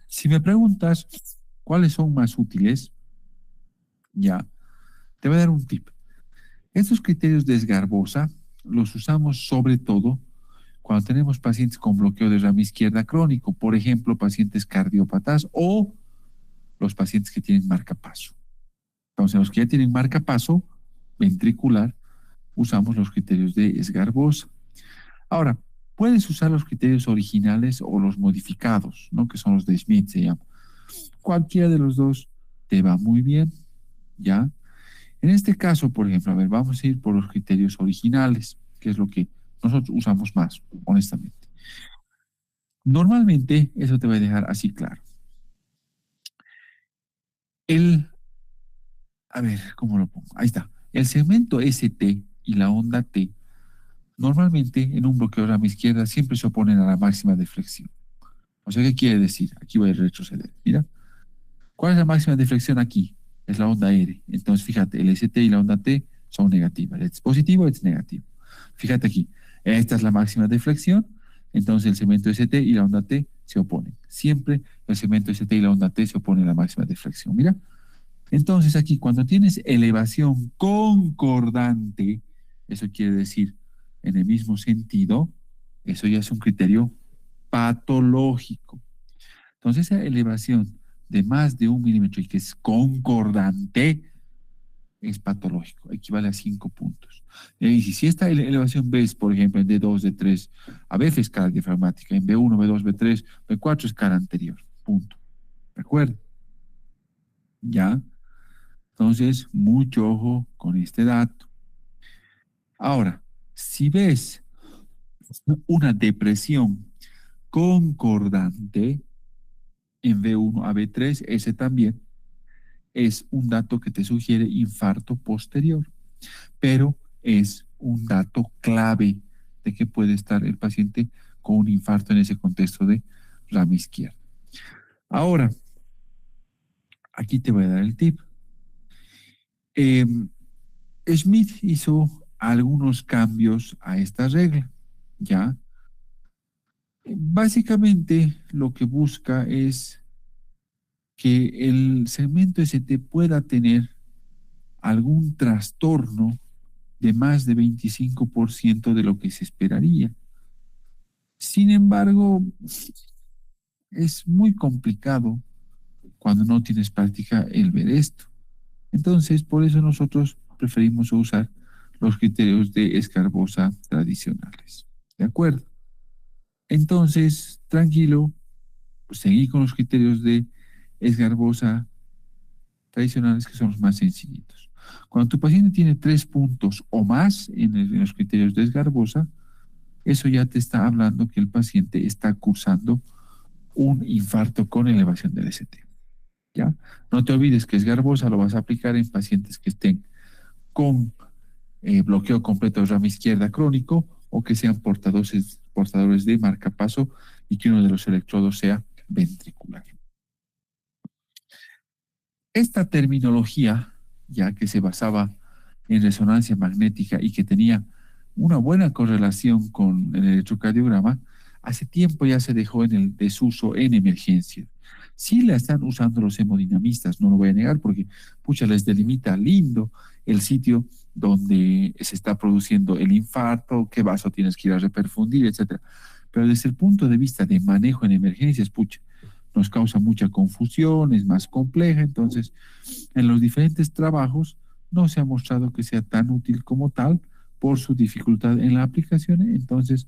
Si me preguntas cuáles son más útiles, ya, te voy a dar un tip. Estos criterios de Esgarbosa los usamos sobre todo cuando tenemos pacientes con bloqueo de rama izquierda crónico, por ejemplo, pacientes cardiópatas o los pacientes que tienen marcapaso. Entonces, los que ya tienen marcapaso ventricular, usamos los criterios de Esgarbosa. Ahora, puedes usar los criterios originales o los modificados, ¿no? Que son los de Schmidt, se llama. Cualquiera de los dos te va muy bien, ¿ya? En este caso, por ejemplo, a ver, vamos a ir por los criterios originales, que es lo que nosotros usamos más, honestamente. Normalmente, eso te va a dejar así claro. A ver, ¿cómo lo pongo? Ahí está. El segmento ST y la onda T, normalmente en un bloqueo de rama izquierda siempre se oponen a la máxima de flexión. O sea, ¿qué quiere decir? Aquí voy a retroceder. Mira. ¿Cuál es la máxima de flexión aquí? Es la onda R. Entonces, fíjate, el ST y la onda T son negativas. Es positivo, es negativo. Fíjate aquí. Esta es la máxima de flexión. Entonces, el segmento ST y la onda T se oponen. Siempre el segmento ST y la onda T se oponen a la máxima de flexión. Mira. Entonces, aquí, cuando tienes elevación concordante, eso quiere decir en el mismo sentido, eso ya es un criterio patológico. Entonces, esa elevación de más de 1 milímetro y que es concordante, es patológico, equivale a 5 puntos. Y si esta elevación ves, por ejemplo, en D2, D3, a veces escala diafragmática, en B1, B2, B3, B4, escala anterior, punto. ¿De acuerdo? ¿Ya? Entonces, mucho ojo con este dato. Ahora, si ves una depresión concordante en B1 a B3, ese también es un dato que te sugiere infarto posterior, pero es un dato clave de que puede estar el paciente con un infarto en ese contexto de rama izquierda. Ahora, aquí te voy a dar el tip. Schmidt hizo algunos cambios a esta regla, ¿ya? Básicamente lo que busca es que el segmento ST pueda tener algún trastorno de más de 25% de lo que se esperaría. Sin embargo, es muy complicado cuando no tienes práctica el ver esto. Entonces, por eso nosotros preferimos usar los criterios de Esgarbosa tradicionales. ¿De acuerdo? Entonces, tranquilo, pues seguí con los criterios de Esgarbosa tradicionales, que son los más sencillitos. Cuando tu paciente tiene 3 puntos o más en los criterios de Esgarbosa, eso ya te está hablando que el paciente está cursando un infarto con elevación del ST. ¿Ya? No te olvides que Esgarbosa lo vas a aplicar en pacientes que estén con bloqueo completo de rama izquierda crónico o que sean portadores de marcapaso y que uno de los electrodos sea ventricular. Esta terminología, ya que se basaba en resonancia magnética y que tenía una buena correlación con el electrocardiograma, hace tiempo ya se dejó en el desuso en emergencia. Sí la están usando los hemodinamistas, no lo voy a negar, porque pucha, les delimita lindo el sitio donde se está produciendo el infarto, qué vaso tienes que ir a reperfundir, etc. Pero desde el punto de vista de manejo en emergencias, pucha, nos causa mucha confusión, es más compleja, entonces en los diferentes trabajos no se ha mostrado que sea tan útil como tal por su dificultad en la aplicación. Entonces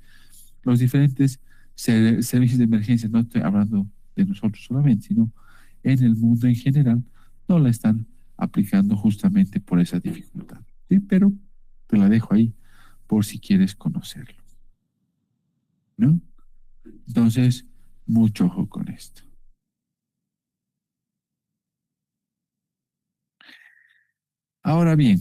los diferentes servicios de emergencia, no estoy hablando de nosotros solamente, sino en el mundo en general, no la están aplicando justamente por esa dificultad. ¿Sí? Pero te la dejo ahí por si quieres conocerlo, ¿no? Entonces, mucho ojo con esto. Ahora bien,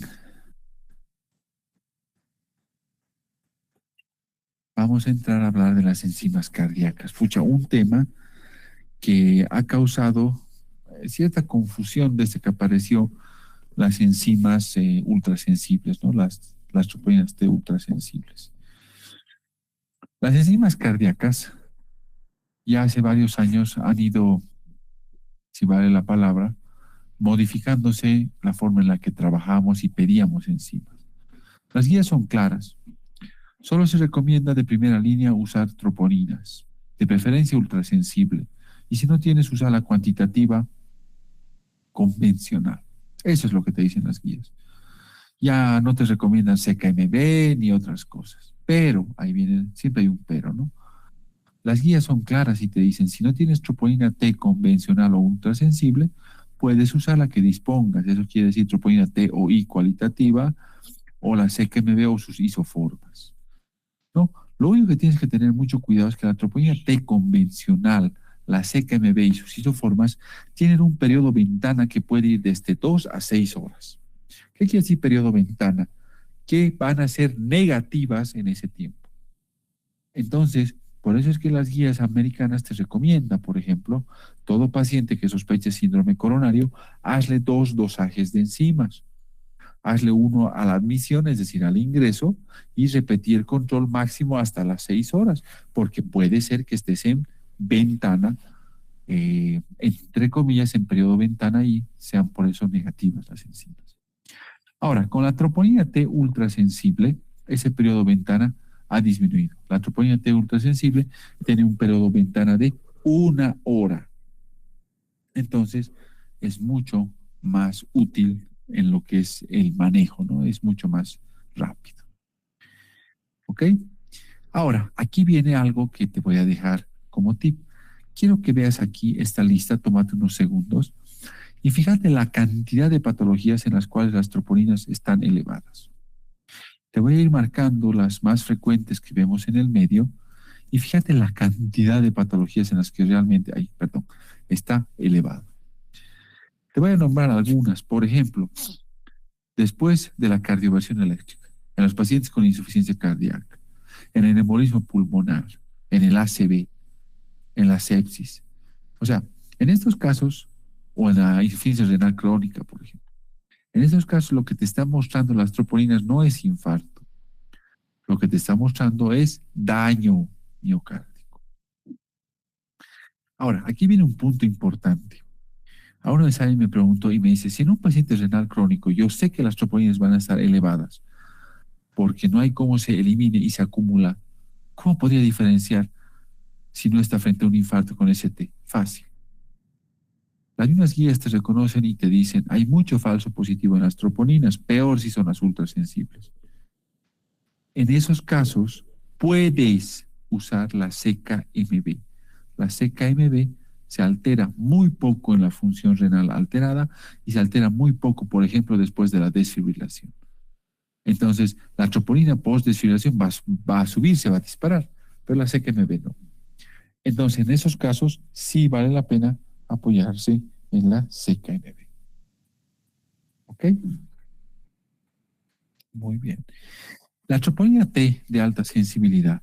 vamos a entrar a hablar de las enzimas cardíacas. Pucha, un tema que ha causado cierta confusión desde que apareció las enzimas ultrasensibles, ¿no? Las troponínas T ultrasensibles. Las enzimas cardíacas ya hace varios años han ido, si vale la palabra, modificándose la forma en la que trabajamos y pedíamos enzimas. Las guías son claras. Solo se recomienda de primera línea usar troponinas, de preferencia ultrasensible. Y si no tienes, usar la cuantitativa convencional. Eso es lo que te dicen las guías. Ya no te recomiendan CKMB ni otras cosas. Pero, ahí viene, siempre hay un pero, ¿no? Las guías son claras y te dicen, si no tienes troponina T convencional o ultrasensible, puedes usar la que dispongas. Eso quiere decir troponina T o I cualitativa o la CKMB o sus isoformas, ¿no? Lo único que tienes que tener mucho cuidado es que la troponina T convencional, la CKMB y sus isoformas tienen un periodo ventana que puede ir desde 2 a 6 horas. ¿Qué quiere decir periodo ventana? Que van a ser negativas en ese tiempo. Entonces, por eso es que las guías americanas te recomiendan, por ejemplo, todo paciente que sospeche síndrome coronario, hazle 2 dosajes de enzimas. Hazle uno a la admisión, es decir, al ingreso, y repetir el control máximo hasta las 6 horas, porque puede ser que estés en ventana, entre comillas, en periodo ventana, y sean por eso negativas las enzimas. Ahora, con la troponina T ultrasensible, ese periodo ventana ha disminuido. La troponina T ultrasensible tiene un periodo ventana de 1 hora. Entonces, es mucho más útil en lo que es el manejo, ¿no? Es mucho más rápido. ¿Ok? Ahora, aquí viene algo que te voy a dejar como tip. Quiero que veas aquí esta lista, tómate unos segundos, y fíjate la cantidad de patologías en las cuales las troponinas están elevadas. Te voy a ir marcando las más frecuentes que vemos en el medio, y fíjate la cantidad de patologías en las que realmente está elevado. Te voy a nombrar algunas. Por ejemplo, después de la cardioversión eléctrica, en los pacientes con insuficiencia cardíaca, en el embolismo pulmonar, en el ACV, en la sepsis. O sea, en estos casos, o en la insuficiencia renal crónica, por ejemplo, en estos casos lo que te están mostrando las troponinas no es infarto. Lo que te está mostrando es daño miocárdico. Ahora, aquí viene un punto importante. Ahora alguien me preguntó y me dice, si en un paciente renal crónico yo sé que las troponinas van a estar elevadas porque no hay cómo se elimine y se acumula, ¿cómo podría diferenciar si no está frente a un infarto con ST? Fácil. Las mismas guías te reconocen y te dicen, hay mucho falso positivo en las troponinas, peor si son las ultrasensibles. En esos casos, puedes usar la CKMB. La CKMB se altera muy poco en la función renal alterada y se altera muy poco, por ejemplo, después de la desfibrilación. Entonces, la troponina post-desfibrilación va a subir, se va a disparar, pero la CKMB no. Entonces, en esos casos, sí vale la pena apoyarse en la CKMB. ¿Ok? Muy bien. La troponina T de alta sensibilidad,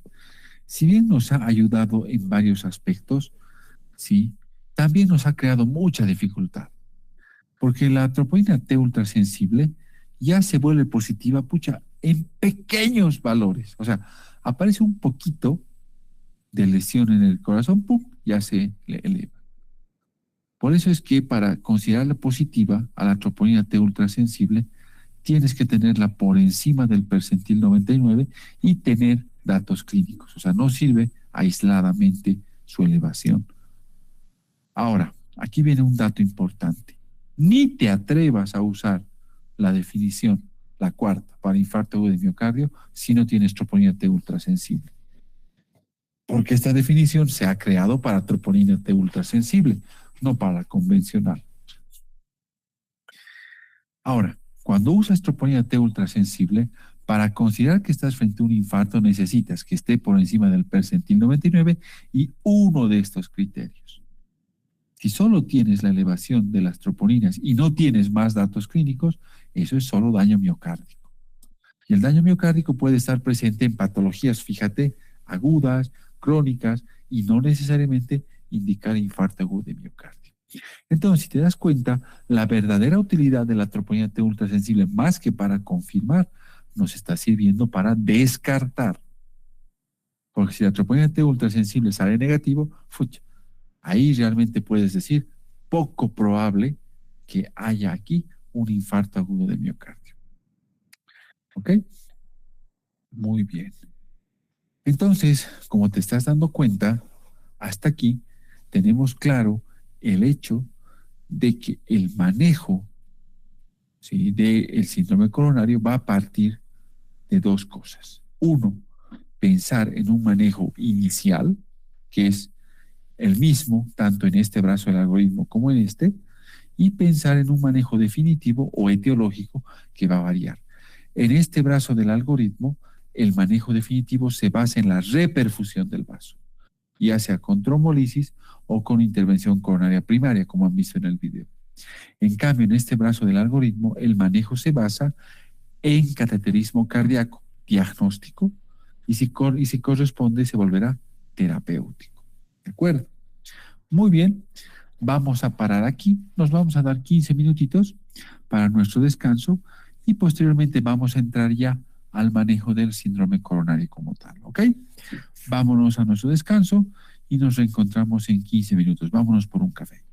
si bien nos ha ayudado en varios aspectos, sí, también nos ha creado mucha dificultad. Porque la troponina T ultrasensible ya se vuelve positiva, en pequeños valores. O sea, aparece un poquito de lesión en el corazón, ¡pum!, ya se le eleva. Por eso es que para considerarla positiva a la troponina T ultrasensible, tienes que tenerla por encima del percentil 99 y tener datos clínicos. O sea, no sirve aisladamente su elevación. Ahora, aquí viene un dato importante. Ni te atrevas a usar la definición, la cuarta, para infarto agudo de miocardio si no tienes troponina T ultrasensible. Porque esta definición se ha creado para troponina T ultrasensible, no para la convencional. Ahora, cuando usas troponina T ultrasensible, para considerar que estás frente a un infarto necesitas que esté por encima del percentil 99 y uno de estos criterios. Si solo tienes la elevación de las troponinas y no tienes más datos clínicos, eso es solo daño miocárdico. Y el daño miocárdico puede estar presente en patologías, fíjate, agudas, crónicas y no necesariamente indicar infarto agudo de miocardio. Entonces, si te das cuenta, la verdadera utilidad de la troponina T ultrasensible, más que para confirmar, nos está sirviendo para descartar. Porque si la troponina T ultrasensible sale negativo, fucha, ahí realmente puedes decir poco probable que haya aquí un infarto agudo de miocardio. ¿Ok? Muy bien. Entonces, como te estás dando cuenta, hasta aquí tenemos claro el hecho de que el manejo, ¿sí?, del síndrome coronario va a partir de dos cosas. Uno, pensar en un manejo inicial, que es el mismo tanto en este brazo del algoritmo como en este, y pensar en un manejo definitivo o etiológico que va a variar. En este brazo del algoritmo, el manejo definitivo se basa en la reperfusión del vaso, ya sea con trombolisis o con intervención coronaria primaria, como han visto en el video. En cambio, en este brazo del algoritmo, el manejo se basa en cateterismo cardíaco diagnóstico y si corresponde se volverá terapéutico. ¿De acuerdo? Muy bien, vamos a parar aquí, nos vamos a dar 15 minutitos para nuestro descanso y posteriormente vamos a entrar ya al manejo del síndrome coronario como tal, ¿ok? Vámonos a nuestro descanso y nos reencontramos en 15 minutos. Vámonos por un café.